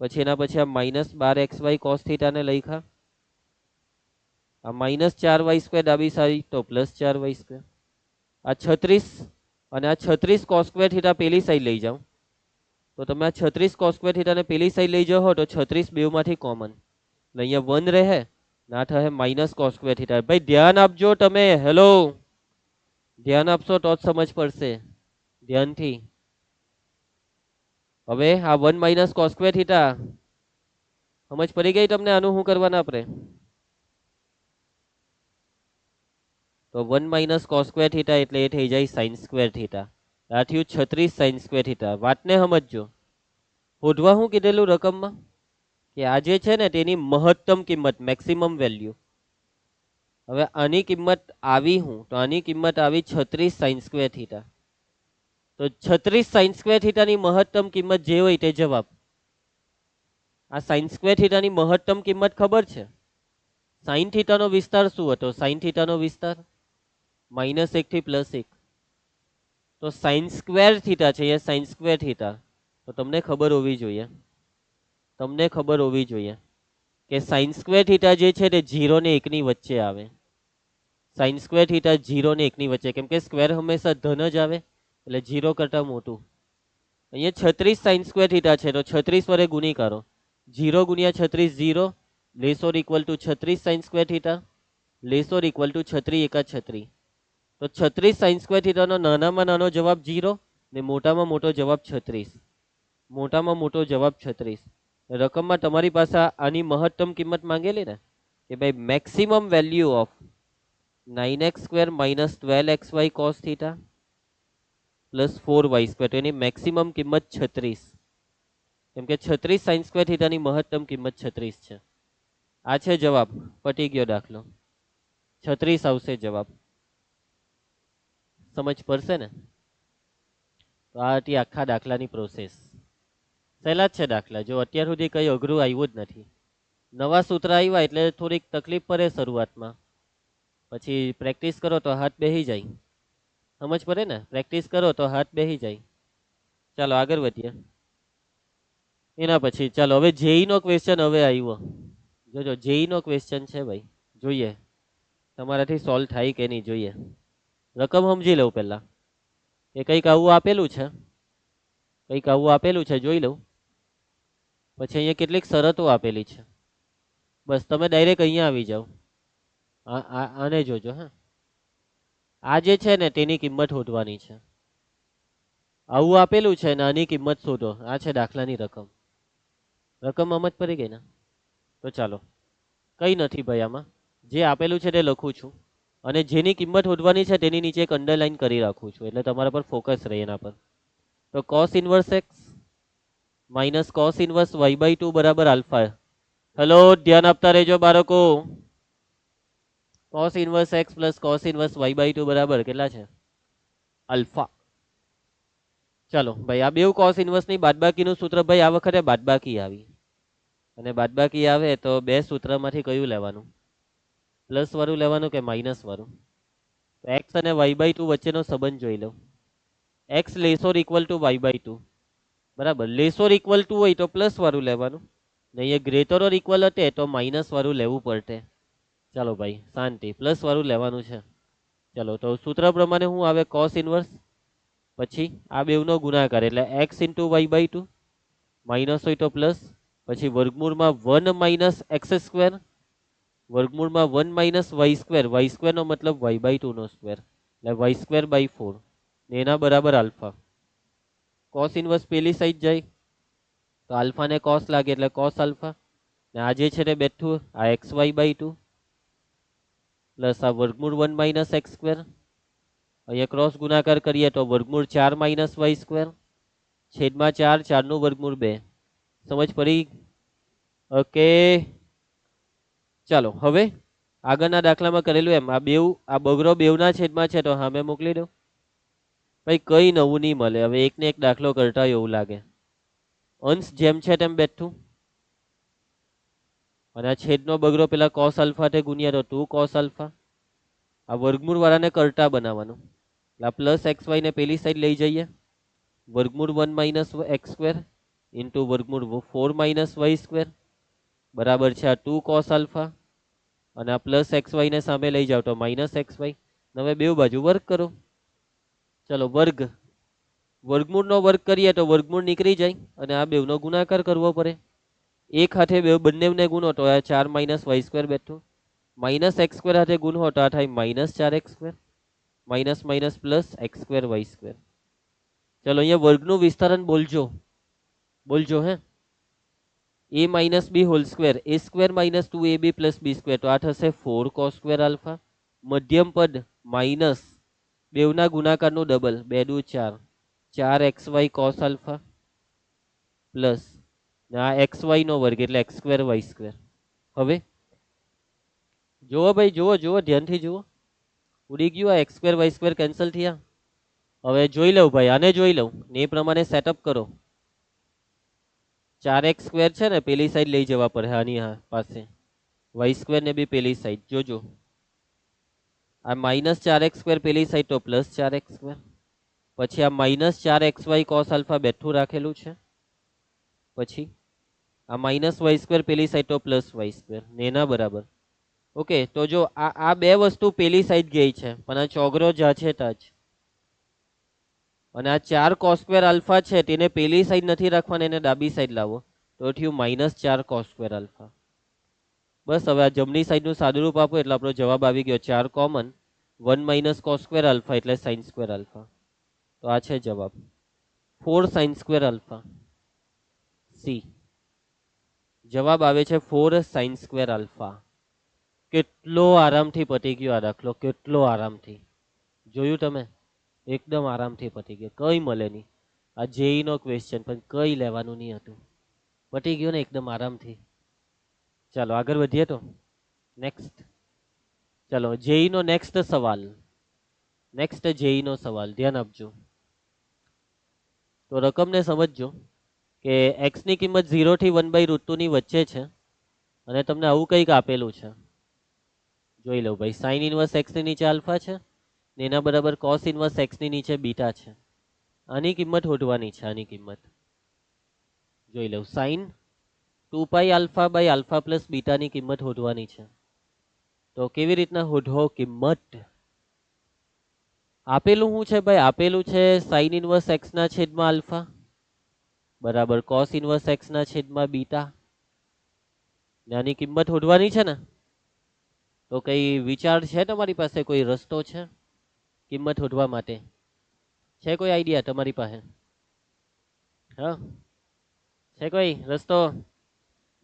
પછી એના પછી આ માઇનસ 12 એક્સ વાય કોસ થીટાને લખ્યા, આ માઇનસ 4 વાય સ્ક્વેર ડાબી સાઈડ તો પ્લસ 4 વાય સ્ક્વેર, આ 36 અને આ 36 કોસ સ્ક્વેર થીટા પેલી સાઈડ લઈ જાઓ તો તમે આ 36 કોસ સ્ક્વેર થીટાને પેલી સાઈડ લઈ જાઓ તો 36 બેવમાંથી કોમન, અહીંયા 1 રહે ના થશે માઇનસ કોસ સ્ક્વેર થીટા. ભાઈ ધ્યાન આપજો તમે, હેલો ધ્યાન આપશો તો જ સમજ પડશે, ધ્યાનથી. હવે આ 1 માઇનસ કોસ સ્ક્વેર થીટા સમજ પડી ગઈ તમને? આનું શું કરવાના આપણે? તો 1 માઇનસ કોસ સ્ક્વેર થીટા એટલે એ થઈ જાય સાઇન સ્ક્વેર થીટા. આ થયું 36 સાઇન સ્ક્વેર થીટા. વાતને સમજજો. શોધવા શું કીધેલું રકમમાં કે આ જે છે ને તેની મહત્તમ કિંમત, મેક્સિમમ વેલ્યુ. હવે આની કિંમત આવી હું તો આની કિંમત આવી 36 સાઇન સ્ક્વેર થીટા. તો 36 સાઇન સ્ક્વેર થીટાની મહત્તમ કિંમત જે હોય તે જવાબ. આ સાઇન સ્ક્વેર થીટાની મહત્તમ કિંમત ખબર છે. સાઇન થીટાનો વિસ્તાર શું હતો? સાઇન થીટાનો વિસ્તાર -1 થી +1. તો સાઇન સ્ક્વેર થીટા છે એ સાઇન સ્ક્વેર થીટા. તો તમને ખબર હોવી જોઈએ, તમને ખબર હોવી જોઈએ કે સાઇન સ્ક્વેર થીટા જે છે તે 0 ને 1 ની વચ્ચે આવે. સાઇન સ્ક્વેર થીટા 0 ને 1 ની વચ્ચે, કેમ કે સ્ક્વેર હંમેશા ધન જ આવે એટલે 0 કરતા મોટું. અહીંયા 36 સાઇન સ્ક્વેર થીટા છે તો 36 વડે ગુણી કરો. 0 ગુણ્યા 36 0, less or equal to 36 sine square theta, less or equal to 36 એકા 36. તો 36 સાઇન સ્ક્વેર થીટાનો નાનામાં નાનો જવાબ 0 ને મોટામાં મોટો જવાબ 36. મોટામાં મોટો જવાબ 36. રકમમાં તમારી પાસે આની મહત્તમ કિંમત માંગેલી ને કે ભાઈ maximum value of 9x square minus 12xy cos theta plus 4y square, તો એની મેક્સિમમ કિંમત 36. કેમ કે 36 સાઇન સ્ક્વેર થીટાની મહત્તમ કિંમત 36 છે. આ છે જવાબ. પટી ગયો દાખલો. 36 આવશે જવાબ. સમજ પડશે ને? તો આ હતી આખા દાખલાની પ્રોસેસ. સહેલા જ છે દાખલા. જો અત્યાર સુધી કંઈ અઘરું આવ્યું જ નથી. નવા સૂત્ર આવ્યા એટલે થોડીક તકલીફ પડે શરૂઆતમાં, પછી પ્રેક્ટિસ કરો તો હાથ બેસી જાય. સમજ પડે ને? પ્રેક્ટિસ કરો તો હાથ બેસી જાય. ચાલો આગળ વધીએ. એના પછી ચાલો હવે જેઈ નો ક્વેશ્ચન હવે આવ્યો. જોજો જેઈ નો ક્વેશ્ચન છે ભાઈ, જોઈએ તમારાથી સોલ્વ થાય કે નહીં જોઈએ. રકમ સમજી લઉં પહેલા કે કંઈક આવું આપેલું છે, કંઈક આવું આપેલું છે જોઈ લઉં. પછી અહીંયા કેટલીક શરતો આપેલી છે. બસ તમે ડાયરેક્ટ અહીંયા આવી જાઓ. આને જોજો. હા, આ જે છે ને તેની કિંમત શોધવાની છે. આવું આપેલું છે ને આની કિંમત શોધો. આ છે દાખલાની રકમ. રકમ સમજ પડી ગઈ ને? તો ચાલો, કંઈ નથી ભાઈ, આમાં જે આપેલું છે તે લખું છું અને જેની કિંમત શોધવાની છે તેની નીચે એક અંડરલાઈન કરી રાખું છું એટલે તમારા પર ફોકસ રહે એના પર. તો cos inverse x minus cos inverse y/2 બરાબર આલ્ફા. હેલો, ધ્યાન આપતા રહેજો બાળકો. cos inverse x plus cos inverse y/2 બરાબર કેટલા છે? આલ્ફા. ચાલો ભાઈ, આ બેવ cos ઇન્વર્સ ની બાદબાકીનું સૂત્ર ભાઈ આ વખતે બાદબાકી આવી, અને બાદબાકી આવે તો બે સૂત્રમાંથી કયું લેવાનું? પ્લસ વાળું લેવાનું કે માઇનસ વાળું? તો તો એક્સ અને y/2 વચ્ચેનો સંબંધ જોઈ લો. X less or equal to y/2, બરાબર. લેસ ઓર ઇક્વલ ટુ હોય તો પ્લસ વાળું લેવાનું, ને અહીંયા ગ્રેટર ઓર ઇક્વલ હતે તો માઇનસ વાળું લેવું પડતે. ચાલો ભાઈ શાંતિ, પ્લસ વાળું લેવાનું છે. ચાલો તો સૂત્ર પ્રમાણે શું આવે? કોસ ઇનવર્સ, પછી આ બેવનો ગુણાકાર એટલે એક્સ ઇન્ટુ y/2, માઇનસ હોય તો પ્લસ, પછી વર્ગમૂળમાં 1 માઇનસ એક્સ સ્ક્વેર, વર્ગમૂળમાં 1 minus y square, y square નો મતલબ y/2 નો સ્ક્વેર, એટલે y²/4 ને એના બરાબર આલ્ફા. કોસ ઇનવર્સ પેલી સાઈડ જાય તો આલ્ફા ને કોસ લાગે એટલે કોસ આલ્ફા, ને આ જે છે તે બેઠું આ xy/2 પ્લસ આ વર્ગમૂળ 1 માઇનસ એક્સ સ્ક્વેર, અહીંયા ક્રોસ ગુણાકાર કરીએ તો વર્ગમૂળ 4 માઇનસ વાય સ્ક્વેર છેદમાં 4, 4 નું વર્ગમૂળ 2. સમજ પડી? ઓકે. ચાલો હવે આગળના દાખલામાં કરેલું એમ આ બગરો બેવના છેદમાં છે તો સામે મોકલી દો. ભાઈ કઈ નવું નહીં મળે. હવે એકને એક દાખલો કરતા એવું લાગે. અંશ જેમ છે તેમ બેઠું, અને આ છેદનો બગરો પેલા કોસ આલ્ફા તે ગુણ્યા તો 2 કોસ આલ્ફા. આ વર્ગમૂળ વાળાને કરતા બનાવવાનું, એટલે પ્લસ એક્સ વાય ને પેલી સાઈડ લઈ જઈએ, વર્ગમૂળ 1 માઇનસ એક્સ સ્ક્વેર ઇન્ટુ વર્ગમૂળ 4 માઇનસ વાય સ્ક્વેર બરાબર છે આ 2 કોસ આલ્ફા, અને આ પ્લસ એક્સ વાય ને સામે લઈ જાવ તો માઇનસ એક્સ વાય. હવે બે બાજુ વર્ગ કરો. ચલો વર્ગ, વર્ગમૂળનો વર્ગ કરીએ તો વર્ગમૂળ નીકળી જાય અને આ બેવનો ગુણાકાર કરવો પડે. એક હાથે બંનેને ગુણો તો આ 4 માઇનસ વાય સ્ક્વેર બેઠું, માઇનસ એક્સ સ્ક્વેર હાથે ગુણો તો આ થાય minus 4x square, minus minus plus x square y square. ચલો અહીંયા વર્ગનું વિસ્તરણ બોલજો, બોલજો હે. a minus b whole square, a square minus 2ab plus b square, તો આ થશે 4 કોસ સ્ક્વેર આલ્ફા. મધ્યમ પદ માઇનસ બેવના ગુણાકારનું ડબલ, 2 દુ 4, 4xy કોસ આલ્ફા પ્લસ આ xy નો વર્ગ એટલે x સ્ક્વેર વાય સ્ક્વેર. હવે જુઓ ભાઈ, જુઓ ધ્યાનથી જુઓ. ઉડી ગયું, આ x square y square cancel થયા. હવે જોઈ લઉં ભાઈ, આને જોઈ લઉં ને એ પ્રમાણે સેટઅપ કરો. 4x સ્ક્વેર છે ને પેલી સાઈડ લઈ જવા પડે આની પાસે, વાય સ્ક્વેર ને બી પેલી સાઈડ જોજો. આ માઇનસ 4x સ્ક્વેર પેલી સાઈડ તો પ્લસ 4x સ્ક્વેર, પછી આ માઇનસ 4xy કોસ આલ્ફા બેઠું રાખેલું છે, પછી આ માઇનસ વાય સ્ક્વેર પેલી સાઈડ તો પ્લસ વાય સ્ક્વેર ને એના બરાબર. ઓકે, તો જો આ બે વસ્તુ પેલી સાઈડ ગઈ છે પણ આ ચોગરો જા છે તાજ, અને આ 4 કોસ સ્ક્વેર આલ્ફા છે તેને પેલી સાઈડ નથી રાખવાને, એને ડાબી સાઈડ લાવો તો થયું માઇનસ 4 કોસ સ્ક્વેર આલ્ફા. બસ હવે આ જમણી સાઈડનું સાદુરૂપ આપો એટલે આપણો જવાબ આવી ગયો. 4 common, 1 minus cos square alpha એટલે સાઇન સ્ક્વેર આલ્ફા. તો આ છે જવાબ, 4 સાઇન સ્ક્વેર આલ્ફા. સી જવાબ આવે છે 4 સાઇન સ્ક્વેર આલ્ફા. કેટલો આરામથી પતી ગયો આ દાખલો, કેટલો આરામથી. જોયું તમે? એકદમ આરામથી પતી ગયો, કઈ મળે નહીં. આ જેઈ નો ક્વેશ્ચન પણ કઈ લેવાનું નહીં હતું, પતી ગયો ને એકદમ આરામથી. ચાલો આગળ વધીએ તો નેક્સ્ટ. ચાલો જેઈ નો નેક્સ્ટ સવાલ, નેક્સ્ટ જેઈ નો સવાલ ધ્યાન આપજો. તો રકમને સમજજો કે x ની કિંમત 0 થી 1/√2 ની વચ્ચે છે અને તમને આવું કંઈક આપેલું છે. જોઈ લો ભાઈ, સાઇન ઇનવર્સ x ની નીચે આલ્ફા છે ને એના બરાબર કોસ ઇનવર્સ x ની નીચે બીટા છે. આની કિંમત શોધવાની છે. આની કિંમત જોઈ લો, sine 2π alpha by alpha plus બીટાની કિંમત શોધવાની છે. તો કેવી રીતના શોધો કિંમત? આપેલું શું છે ભાઈ? આપેલું છે સાઇન ઇનવર્સ x ના છેદમાં આલ્ફા બરાબર કોસ ઇનવર્સ x ના છેદમાં બીટા. આની કિંમત શોધવાની છે ને, તો કઈ વિચાર છે તમારી પાસે? કોઈ રસ્તો છે કિંમત શોધવા માટે? છે કોઈ આઈડિયા તમારી પાસે? હા, છે કોઈ રસ્તો?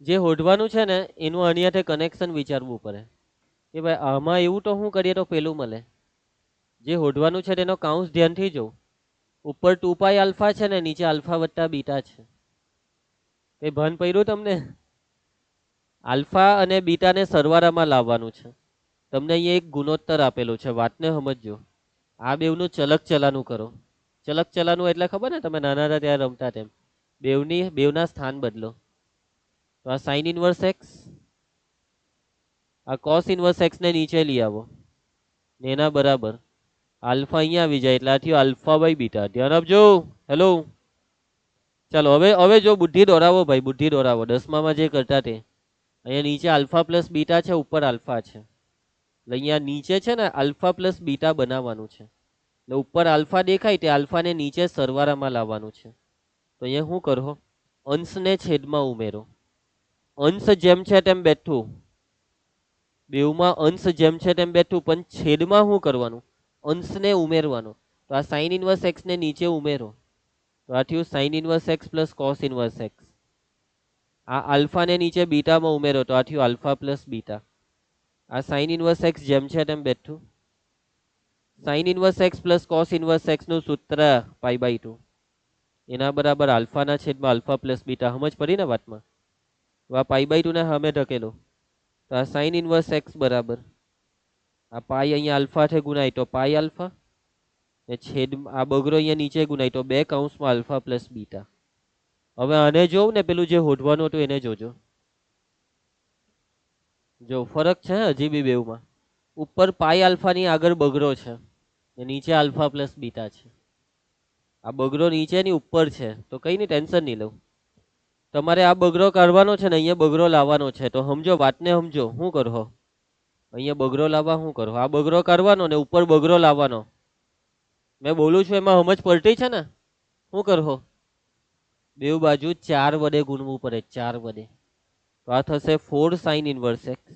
જે શોધવાનું છે ને એનું અહીંયાથી કનેક્શન વિચારવું પડે કે ભાઈ આમાં એવું તો શું કરીએ તો પેલું મળે. જે શોધવાનું છે તેનો કાઉન્સ ધ્યાનથી જો. ઉપર 2π આલ્ફા છે ને નીચે આલ્ફા વત્તા બીટા છે. એ ભાન પડ્યું તમને? આલ્ફા અને બીટાને સરવાળામાં લાવવાનું છે. તમને અહીંયા એક ગુણોત્તર આપેલું છે, વાતને સમજજો. આ બેવનું ચલક ચલાનું કરો. ચલક ચલાનું એટલે ખબર ને, તમે નાના હતા ત્યારે રમતા તેમ બેવના સ્થાન બદલો. તો આ સાઇન ઇનવર્સ એક્સ, આ કોસ ઇનવર્સ એક્સ ને નીચે લઈ આવો ને એના બરાબર આલ્ફા અહીંયા આવી જાય એટલે આ થયું આલ્ફા બાય બીટા. ધ્યાન આપજો. હેલો, ચાલો હવે હવે જો બુદ્ધિ દોરાવો ભાઈ, બુદ્ધિ દોરાવો. 10માં જે કરતા તે અહીંયા નીચે આલ્ફા પ્લસ બીટા છે, ઉપર આલ્ફા છે. એટલે અહીંયા નીચે છે ને આલ્ફા પ્લસ બીટા બનાવવાનું છે. એટલે ઉપર આલ્ફા દેખાય તે આલ્ફાને નીચે સરવાળામાં લાવવાનું છે. તો અહીંયા શું કરો, અંશને છેદમાં ઉમેરો. અંશ જેમ છે તેમ બેઠું, બેવમાં અંશ જેમ છે તેમ બેઠું, પણ છેદમાં શું કરવાનું, અંશને ઉમેરવાનો. તો આ સાઇન ઇનવર્સ એક્સ ને નીચે ઉમેરો. તો આ થયું sign inverse x plus cos inverse x. આ આલ્ફાને નીચે બીટામાં ઉમેરો તો આ થયું આલ્ફા પ્લસ બીટા. આ સાઇન ઇનવર્સ એક્સ જેમ છે તેમ બેઠું. Sign inverse x plus cos inverse x નું સૂત્ર π/2 એના બરાબર આલ્ફાના છેદમાં આલ્ફા પ્લસ બીટા. સમજ પડી ને વાતમાં? તો આ π/2 ને સામે ઢકેલો તો આ સાઇન ઇનવર્સ એક્સ બરાબર આ પાઈ અહીંયા આલ્ફાથી ગુણાય તો પાઈ આલ્ફા ને છેદ આ બગરો અહીંયા નીચે ગુણાય તો 2 કૌંસમાં આલ્ફા પ્લસ બીટા. હવે આને જોઉં ને પેલું જે હોધવાનું હતું એને જોજો. જો ફરક છે હજી બી બેવમાં. ઉપર પાઈ આલ્ફાની આગળ બગરો છે ને નીચે આલ્ફા પ્લસ બીટા છે. આ બગરો નીચેની ઉપર છે તો કઈ નહીં, ટેન્શન નહીં લઉં. તમારે આ બગરો કાઢવાનો છે ને અહીંયા બગરો લાવવાનો છે. તો સમજો વાતને, સમજો. શું કરો, અહીંયા બગરો લાવવા શું કરો, આ બગરો કાઢવાનો ને ઉપર બગરો લાવવાનો. મેં બોલું છું એમાં સમજ પડતી છે ને? શું કરો, બેવ બાજુ 4 વડે ગુણવું પડે, 4 વડે. તો આ થશે 4 સાઇન ઇનવર્સ એક્સ.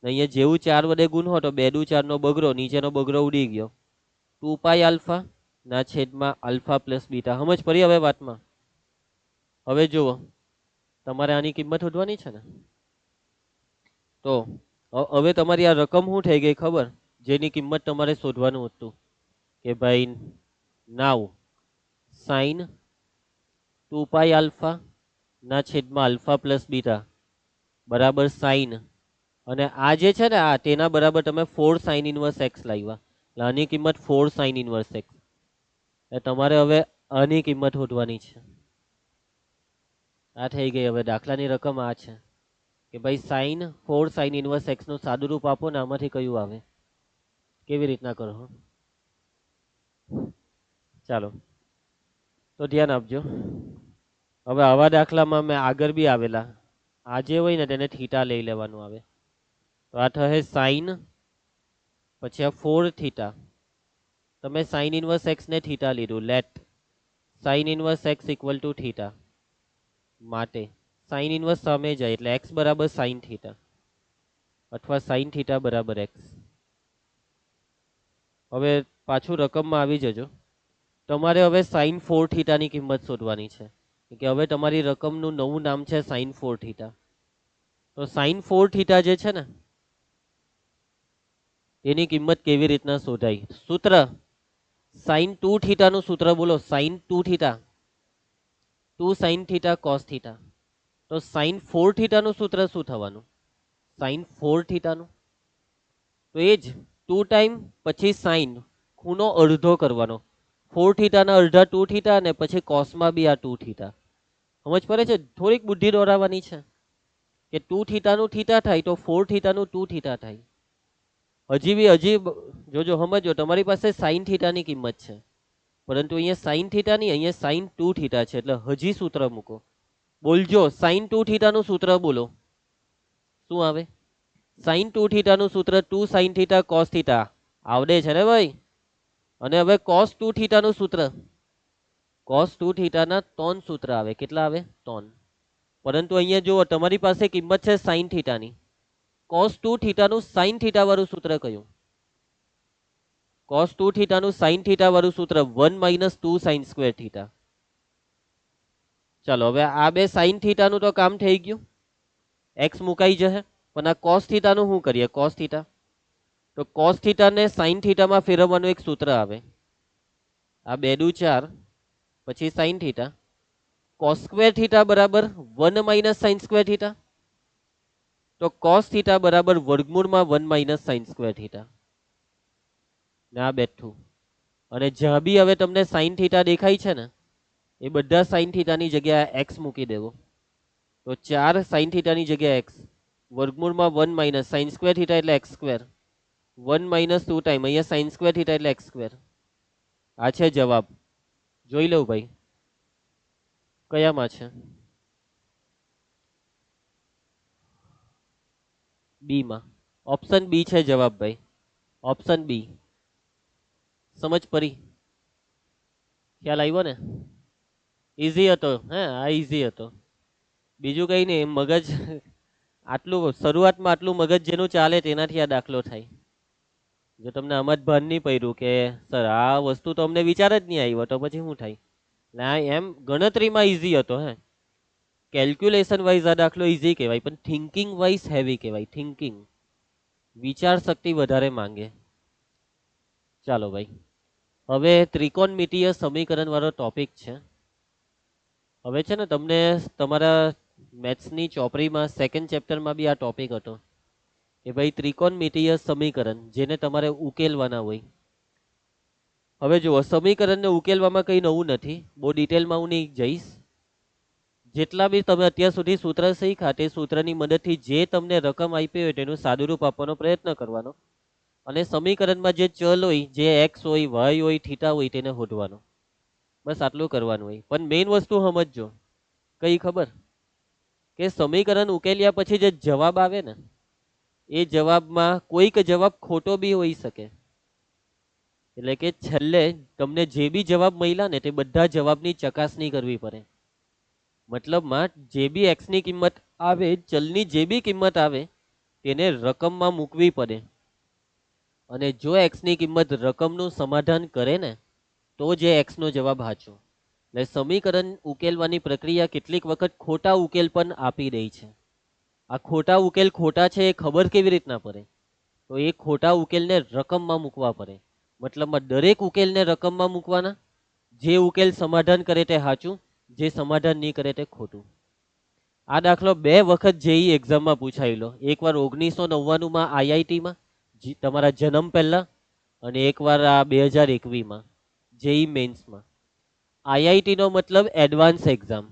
અહીંયા જેવું 4 વડે ગુણો તો 2 × 4 નો બગરો, નીચેનો બગરો ઉડી ગયો. 2 પાઈ આલ્ફા ના છેદમાં આલ્ફા પ્લસ બીટા. સમજ પડી હવે વાતમાં? હવે જુઓ, તમારે આની કિંમત શોધવાની છે ને. તો હવે તમારી આ રકમ શું થઈ ગઈ ખબર, જેની કિંમત તમારે શોધવાનું હતું કે ભાઈ નાવ સાઇન 2 પાઈ આલ્ફા ના છેદમાં આલ્ફા પ્લસ બીટા બરાબર સાઇન, અને આ જે છે ને આ તેના બરાબર તમે 4 સાઇન ઇનવર્સ એક્સ લાવ્યા. એટલે આની કિંમત 4 સાઇન ઇનવર્સ એક્સ. એટલે તમારે હવે આની કિંમત શોધવાની છે. આ થઈ ગઈ. હવે દાખલાની રકમ આ છે કે ભાઈ સાઇન 4 સાઇન ઇનવર્સ એક્સ નું સાદું રૂપ આપો ને આમાંથી કયું આવે, કેવી રીતના કરો. ચાલો તો ધ્યાન આપજો. હવે આવા દાખલામાં મેં આગળ બી આવેલા, આ જે હોય ને તેને થીટા લઈ લેવાનું આવે. તો આ થશે સાઇન પછી આ 4 થીટા. તમે સાઇન ઇનવર્સ એક્સ ને થીટા લીધું, let sine inverse x equal to theta. માટે સાઇન ઇનવર્સ સામે જાય એટલે એક્સ બરાબર સાઇન થીટા અથવા સાઇન થીટા બરાબર એક્સ. હવે પાછું રકમમાં આવી જજો. તમારે હવે સાઇન 4 થીટાની કિંમત શોધવાની છે કે હવે તમારી રકમનું નવું નામ છે સાઇન 4 થીટા. તો સાઇન 4 થીટા જે છે ને તેની કિંમત કેવી રીતના શોધાય? સૂત્ર સાઇન 2 થીટાનું સૂત્ર બોલો. Sine 2 theta 2 sine theta cos theta. તો સાઇન 4 થીટાનું સૂત્ર શું થવાનું? સાઇન 4 થીટાનું તો એ જ 2 ટાઈમ પછી સાઇન ખૂણો અડધો કરવાનો. 4 થીટાના અડધા 2 થીટા અને પછી કોસમાં બી આ 2 થીટા. સમજ પડે છે? થોડીક બુદ્ધિ દોરાવવાની છે કે 2 થીટાનું થીટા થાય તો 4 થીટાનું 2 થીટા થાય. હજી જોજો, સમજો. તમારી પાસે સાઇન થીટાની કિંમત છે પરંતુ અહીંયા સાઇન થીટા નહીં, અહીંયા સાઇન 2 થીટા છે. એટલે હજી સૂત્ર મૂકો. બોલજો, સાઇન 2 થીટાનું સૂત્ર બોલો. શું આવે? સાઇન 2 થીટાનું સૂત્ર 2 સાઇન થીટા કોસ થીટા. આવડે છે ને ભાઈ? અને હવે કોસ 2 થીટાનું સૂત્ર, કોસ 2 થીટાના 3 સૂત્ર આવે. કેટલા આવે? 3. પરંતુ અહીંયા જુઓ, તમારી પાસે કિંમત છે સાઇન થીટાની. કોસ 2 થીટાનું સાઇન થીટા વાળું સૂત્ર કયું? કોસ 2 થીટાનું સાઇન થીટા વાળું સૂત્ર 1 - 2 સાઇન સ્ક્વેર થીટા. ચાલો હવે આ બે સાઇન થીટાનું તો કામ થઈ ગયું, એક્સ મુકાઈ જશે. પણ આ કોસ થીટાનું શું કરીએ? કોસ થીટા તો કોસ થીટાને સાઇન થીટામાં ફેરવવાનું એક સૂત્ર આવે. આ 2 દુ 4 પછી sign theta cos square theta બરાબર 1 - સાઇન સ્ક્વેર થીટા. તો કોસ થીટા બરાબર વર્ગમૂળમાં 1 - સાઇન સ્ક્વેર થીટા. ને આ બેઠું. અને જ્યાં બી હવે તમને સાઇન થીટા દેખાય છે ને એ બધા સાઇન થીટાની જગ્યાએ એક્સ મૂકી દેવો. તો 4 સાઇન થીટાની જગ્યાએ એક્સ, વર્ગમૂળમાં 1 - સાઇન સ્ક્વેર થીટા એટલે એક્સ સ્ક્વેર. 1 માઇનસ 2 ટાઈમ અહીંયા સાઇન સ્ક્વેર થીટા એટલે એક્સ સ્ક્વેર. આ છે જવાબ. જોઈ લઉં ભાઈ કયામાં છે. બી માં. ઓપ્શન બી છે જવાબ ભાઈ. Option b. સમજ પડી? ખ્યાલ આવ્યો ને? ઈઝી હતો. હે આ ઈઝી હતો. બીજું કઈ નહીં, મગજ આટલું શરૂઆતમાં આટલું મગજ જેનું ચાલે તેનાથી આ દાખલો થાય. જો તમને આમાં જ ભાન નહીં પડ્યું કે સર આ વસ્તુ તો અમને વિચાર જ નહીં આવ્યો તો પછી શું થાય. ના એમ ગણતરીમાં ઈઝી હતો. હે કેલ્ક્યુલેશન વાઇઝ આ દાખલો ઈઝી કહેવાય, પણ થિંકિંગ વાઇઝ હેવી કહેવાય. થિંકિંગ, વિચાર શક્તિ વધારે માંગે. ચાલો ભાઈ, હવે ત્રિકોણમિતીય સમીકરણ વાળો ટોપિક છે. હવે છે ને તમને તમારા મેથ્સની ચોપડીમાં સેકન્ડ ચેપ્ટરમાં બી આ ટોપિક હતો કે ભાઈ ત્રિકોણમિતીય સમીકરણ જેને તમારે ઉકેલવાના હોય. હવે જુઓ, સમીકરણને ઉકેલવામાં કંઈ નવું નથી, બહુ ડિટેલમાં હું નહીં જઈશ. જેટલા બી તમે અત્યાર સુધી સૂત્ર શીખ્યા તે સૂત્રની મદદથી જે તમને રકમ આપી હોય તેનું સાદુરૂપ આપવાનો પ્રયત્ન કરવાનો, અને સમીકરણમાં જે ચલ હોય, જે એક્સ હોય, વાય હોય, થીટા હોય તેને શોધવાનો. બસ આટલું કરવાનું હોય. પણ મેઇન વસ્તુ સમજજો, કઈ ખબર કે સમીકરણ ઉકેલ્યા પછી જે જવાબ આવે ને એ જવાબમાં કોઈક જવાબ ખોટો બી હોઈ શકે. એટલે કે છેલ્લે તમને જે બી જવાબ મળ્યા ને તે બધા જવાબની ચકાસણી કરવી પડે. મતલબમાં જે બી એક્સ ની કિંમત આવે, ચલની જે બી કિંમત આવે તેને રકમમાં મૂકવી પડે. અને જો એક્સ ની કિંમત રકમનું સમાધાન કરે ને તો જે એક્સ નો જવાબ સાચો. એટલે સમીકરણ ઉકેલવાની પ્રક્રિયા કેટલીક વખત ખોટા ઉકેલ પણ આપી દે છે. આ ખોટા ઉકેલ ખોટા છે એ ખબર કેવી રીતના પડે? તો એ ખોટા ઉકેલને રકમમાં મૂકવા પડે. મતલબમાં દરેક ઉકેલને રકમમાં મૂકવાના. જે ઉકેલ સમાધાન કરે તે સાચું, જે સમાધાન નહીં કરે તે ખોટું. આ દાખલો 2 વખત જેઈ એક્ઝામમાં પૂછાયેલો. એકવાર 1999માં આઈઆઈટીમાં તમારા જન્મ પહેલા, અને એકવાર આ 2021માં જેઈ મેન્સમાં. આઈઆઈટી નો મતલબ એડવાન્સ એક્ઝામ,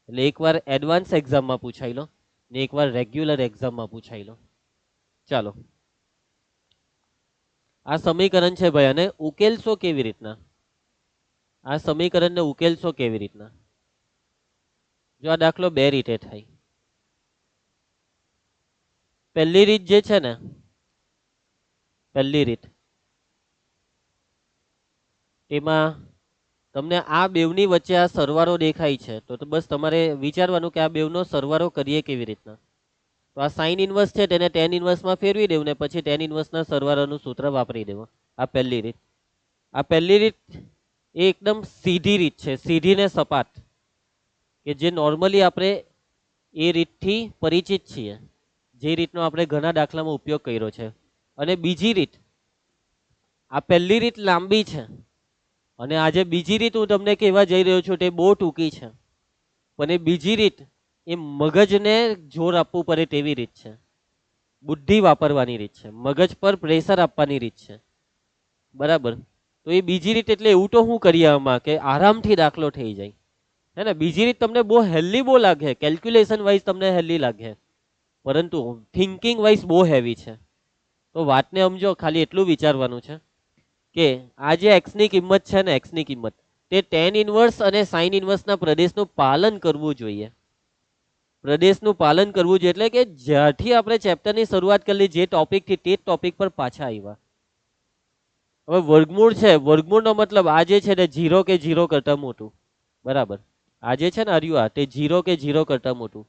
એટલે એકવાર એડવાન્સ એક્ઝામમાં પૂછાયેલો ને એકવાર રેગ્યુલર એક્ઝામમાં પૂછાયેલો. ચાલો, આ સમીકરણ છે ભાઈ, અને ઉકેલશો કેવી રીતના? આ સમીકરણને ઉકેલશો કેવી રીતના? જો આ દાખલો 2 રીતે થાય. પહેલી રીત જે છે ને, પહેલી રીત એમાં તમને આ બેવની વચ્ચે આ સરવાળો દેખાય છે તો બસ તમારે વિચારવાનું કે આ બેવનો સરવાળો કરીએ કેવી રીતના. તો આ સાઇન ઇન્વર્સ છે તેને ટેન ઇન્વર્સમાં ફેરવી દેવું ને પછી ટેન ઇન્વર્સના સરવાળાનું સૂત્ર વાપરી દેવું. આ પહેલી રીત. આ પહેલી રીત એ એકદમ સીધી રીત છે, સીધી ને સપાટ, કે જે નોર્મલી આપણે એ રીતથી પરિચિત છીએ, જે રીતનો આપણે ઘણા દાખલામાં ઉપયોગ કર્યો છે. અને બીજી રીત, આ પહેલી રીત લાંબી છે અને આજે બીજી રીત હું તમને કહેવા જઈ રહ્યો છું તે બહુ ટૂંકી છે. પણ એ બીજી રીત એ મગજને જોર આપવું પડે તેવી રીત છે, બુદ્ધિ વાપરવાની રીત છે, મગજ પર પ્રેશર આપવાની રીત છે. બરાબર? તો એ બીજી રીત એટલે એવું તો શું કરીએ આમાં કે આરામથી દાખલો થઈ જાય. હે ને? બીજી રીત તમને બહુ હેલ્લી બહુ લાગે, કેલ્ક્યુલેશન વાઇઝ તમને હેલ્લી લાગે, પરંતુ થિંકિંગ વાઇઝ બહુ હેવી છે. તો વાતને સમજો, ખાલી એટલું વિચારવાનું છે કે આ જે એક્સ ની કિંમત છે ને, એક્સ ની કિંમત તે ટેન ઇનવર્સ અને સાઇન ઇનવર્સના પ્રદેશનું પાલન કરવું જોઈએ. પ્રદેશનું પાલન કરવું જોઈએ એટલે કે જ્યાંથી આપણે ચેપ્ટરની શરૂઆત કરી જે ટોપિકથી તે ટોપિક પર પાછા આવ્યા. હવે વર્ગમૂળ છે, વર્ગમૂળનો મતલબ આ જે છે ને 0 કે 0 કરતા મોટું. બરાબર? આ જે છે ને આ તે 0 કે 0 કરતા મોટું.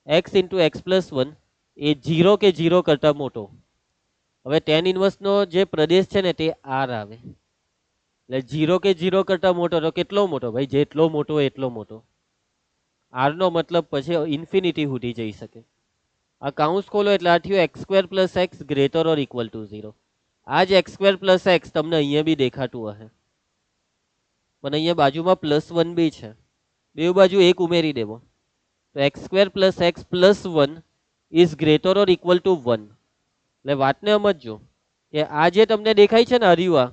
x ઇન્ટુ એક્સ પ્લસ 1 એ 0 કે 0 કરતા મોટો. હવે ટેન ઇનવર્સનો જે પ્રદેશ છે ને તે આર આવે. એટલે 0 કે 0 કરતા મોટો તો કેટલો મોટો ભાઈ? જેટલો મોટો એટલો મોટો. આર નો મતલબ પછી ઇન્ફિનિટી સુધી જઈ શકે. આ કાઉન્સ ખોલો એટલે આ થયું x square plus x greater or equal to 0. આ જ એક્સ સ્ક્વેર પ્લસ એક્સ તમને અહીંયા બી દેખાતું હશે, પણ અહીંયા બાજુમાં પ્લસ 1 બી છે. બે બાજુ એક ઉમેરી દેવો તો x square plus x plus 1 is greater or equal to 1. એટલે વાતને સમજજો કે આ જે તમને દેખાય છે ને હરિવા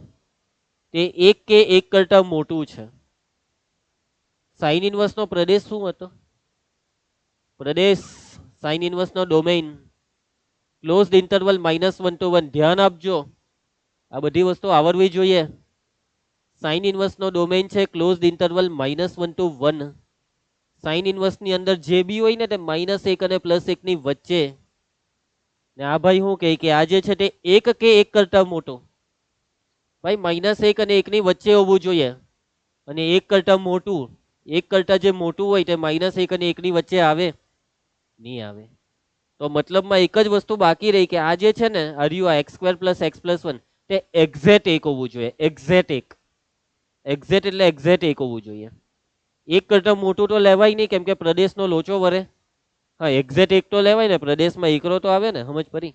તે 1 કે 1 કરતા મોટું છે. સાઇન ઇનવર્સનો પ્રદેશ શું હતો? પ્રદેશ, સાઇન ઇનવર્સનો ડોમેઇન ક્લોઝડ ઇન્ટરવલ -1 to 1. ધ્યાન આપજો, આ બધી વસ્તુ આવડવી જોઈએ. સાઇન ઇનવર્સ નો ડોમેન છે closed interval -1 to 1. Sine inverse ની અંદર જે બી હોય ને તે -1 અને +1 ની વચ્ચે. ને આ ભાઈ શું કહે કે આ જે છે તે 1 કે 1 કરતા મોટો. ભાઈ -1 અને 1 ની વચ્ચે હોવું જોઈએ. અને 1 કરતા મોટું, 1 કરતા જે મોટું હોય તે -1 અને 1 ની વચ્ચે આવે નહીં આવે. તો મતલબમાં એક જ વસ્તુ બાકી રહી કે આ જે છે ને આ x² + x + 1 તે એક્ઝેક્ટ 1 હોવું જોઈએ. એક્ઝેક્ટ 1. એક્ઝેક્ટ એટલે એક્ઝેક્ટ 1 હોવું જોઈએ. 1 કરતા મોટું તો લેવાય નહીં, કેમ કે પ્રદેશનો લોચો વરે. હા, એક્ઝેક્ટ 1 તો લેવાય ને, પ્રદેશમાં એકરો તો આવે ને, સમજ પડી.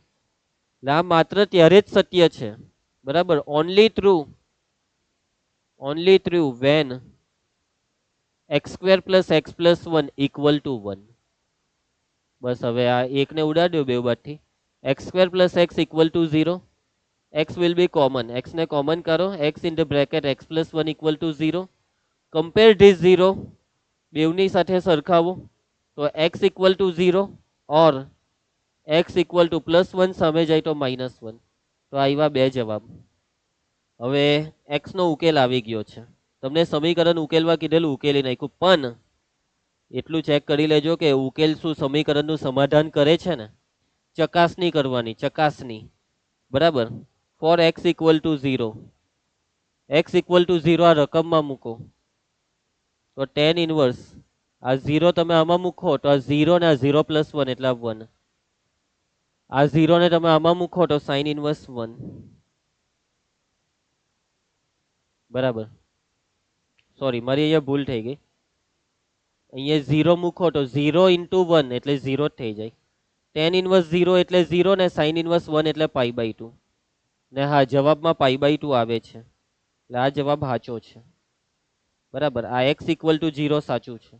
એટલે આ માત્ર ત્યારે જ સત્ય છે, બરાબર. Only true when x² + x + 1 = 1. બસ હવે આ એકને ઉડાડ્યો બે બાજુથી. x² + x = 0. x will be common. x ને કોમન કરો. x in the bracket x + 1 = 0. Compare this 0. બેવની સાથે સરખાવો. તો x = 0 or x = +1 સામે જાય તો -1. તો આવ્યા બે જવાબ. હવે x નો ઉકેલ આવી ગયો છે. તમને સમીકરણ ઉકેલવા કીધેલું, ઉકેલી નાખ્યું. પણ એટલું ચેક કરી લેજો કે ઉકેલ શું સમીકરણનું સમાધાન કરે છે ને. ચકાસણી કરવાની, ચકાસણી, બરાબર. Four x = 0. x = 0 આ રકમમાં મૂકો તો tan ઇનવર્સ આ 0 તમે આમાં મૂકો તો આ 0 ને આ 0 + 1 એટલે 1. આ 0 ને તમે આમાં મૂકો તો sin ઇનવર્સ 1. બરાબર. સોરી, મારી અહીંયા ભૂલ થઈ ગઈ. અહીંયા 0 મૂકો તો 0 × 1 એટલે 0 જ થઈ જાય. tan ઇનવર્સ 0 એટલે 0 ને sin ઇનવર્સ 1 એટલે π/2. ને હા, જવાબમાં π/2 આવે છે. એટલે આ જવાબ સાચો છે, બરાબર. આ x = 0 સાચું છે.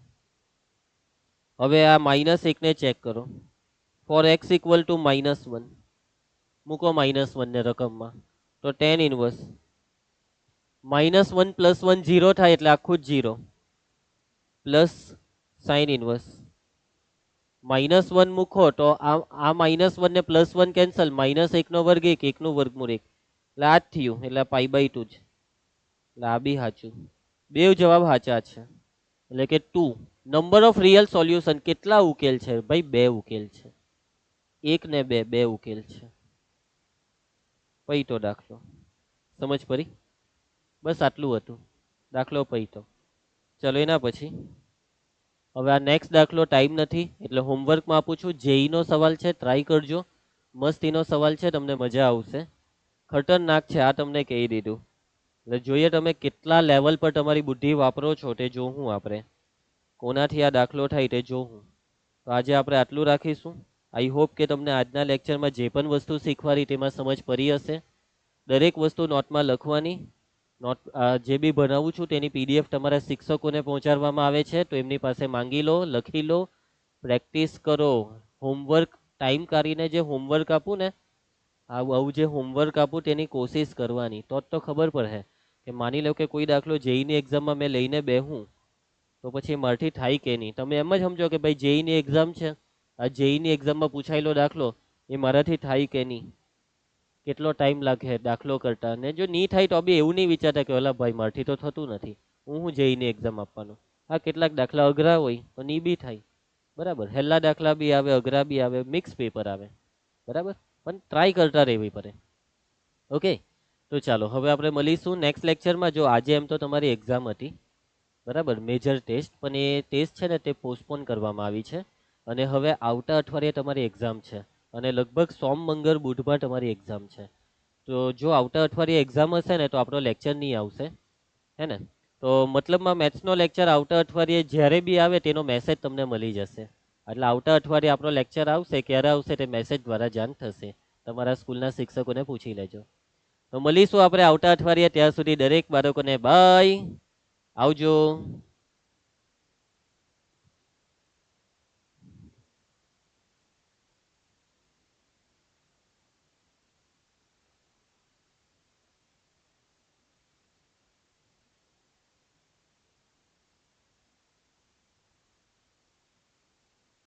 હવે આ -1 ને ચેક કરો. ફોર x = -1 મૂકો -1 ને રકમમાં તો tan ઇનવર્સ -1 + 1 0 થાય એટલે આખું જ 0 પ્લસ sin ઇનવર્સ -1 મૂકો તો આ -1 ને +1 કેન્સલ. -1 નો વર્ગ 1, 1 નું વર્ગમૂળ 1 એટલે આ જ થયું. એટલે π/2 જ. એટલે આ બી સાચું. બે જવાબ સાચા છે. એટલે કે 2. Number of real solution. કેટલા ઉકેલ છે ભાઈ? 2 ઉકેલ છે. 1 ને 2, 2 ઉકેલ છે. પૈતો દાખલો. સમજ પડી? બસ આટલું હતું. દાખલો પૈતો. ચલો એના પછી હવે આ નેક્સ્ટ દાખલો ટાઈમ નથી એટલે હોમવર્કમાં આપું છું. જેઈ નો સવાલ છે, ટ્રાય કરજો. મસ્તીનો સવાલ છે, તમને મજા આવશે. ખતરનાક છે, આ તમને કહી દીધું. એટલે જોઈએ તમે કેટલા લેવલ પર તમારી બુદ્ધિ વાપરો છો તે જોઉં આપણે. કોનાથી આ દાખલો થાય તે જોઉં. તો આજે આપણે આટલું રાખીશું. આઈ હોપ કે તમને આજના લેક્ચરમાં જે પણ વસ્તુ શીખવાડી તેમાં સમજ પડી હશે. દરેક વસ્તુ નોટમાં લખવાની. નોટ જે બી ભણાવું છું તેની PDF તમારા શિક્ષકોને પહોંચાડવામાં આવે છે, તો એમની પાસે માંગી લો, લખી લો, પ્રેક્ટિસ કરો. હોમવર્ક ટાઈમ કાઢીને જે હોમવર્ક આપું ને, આવું જે હોમવર્ક આપું તેની કોશિશ કરવાની. તો ખબર પડે કે માની લો કે કોઈ દાખલો જેઈની એક્ઝામમાં મેં લઈને બેહું તો પછી મારથી થાય કે નહીં. તમે એમ જ સમજો કે ભાઈ જેઈની એક્ઝામ છે, આ જેઈની એક્ઝામમાં પૂછાયેલો દાખલો એ મારાથી થાય કે નહીં, કેટલો ટાઈમ લાગે દાખલો કરતા. ને જો નહીં થાય તો બી એવું નહીં વિચારતા કે ઓલા ભાઈ મારથી તો થતું નથી, હું જેઈની એક્ઝામ આપવાનું. હા, કેટલાક દાખલા અઘરા હોય તો નહીં બી થાય, બરાબર. હેલા દાખલા બી આવે, અઘરા બી આવે, મિક્સ પેપર આવે, બરાબર. પણ ટ્રાય કરતા રહેવી પડે. ઓકે, તો ચાલો હવે આપણે મળીશું નેક્સ્ટ લેક્ચરમાં. જો આજે એમ તો તમારી એક્ઝામ હતી, બરાબર, મેજર ટેસ્ટ, પણ એ ટેસ્ટ છે ને તે પોસ્ટપોન કરવામાં આવી છે. અને હવે આવતા અઠવાડિયે તમારી એક્ઝામ છે. અને લગભગ સોમ, મંગળ, બુધવાર તમારી એક્ઝામ છે. તો જો આવતા અઠવાડિયે એક્ઝામ હશે ને તો આપણો લેક્ચર નહીં આવશે, હે ને. તો મતલબમાં મેથ્સનો લેક્ચર આવતા અઠવાડિયે જ્યારે બી આવે તેનો મેસેજ તમને મળી જશે. એટલે આવતા અઠવાડિયે આપણો લેક્ચર આવશે, ક્યારે આવશે તે મેસેજ દ્વારા જાણ થશે. તમારા સ્કૂલના શિક્ષકોને પૂછી લેજો. તો મળીશું આપણે આવતા અઠવાડિયે. ત્યાં સુધી દરેક બાળકોને બાય, આવજો.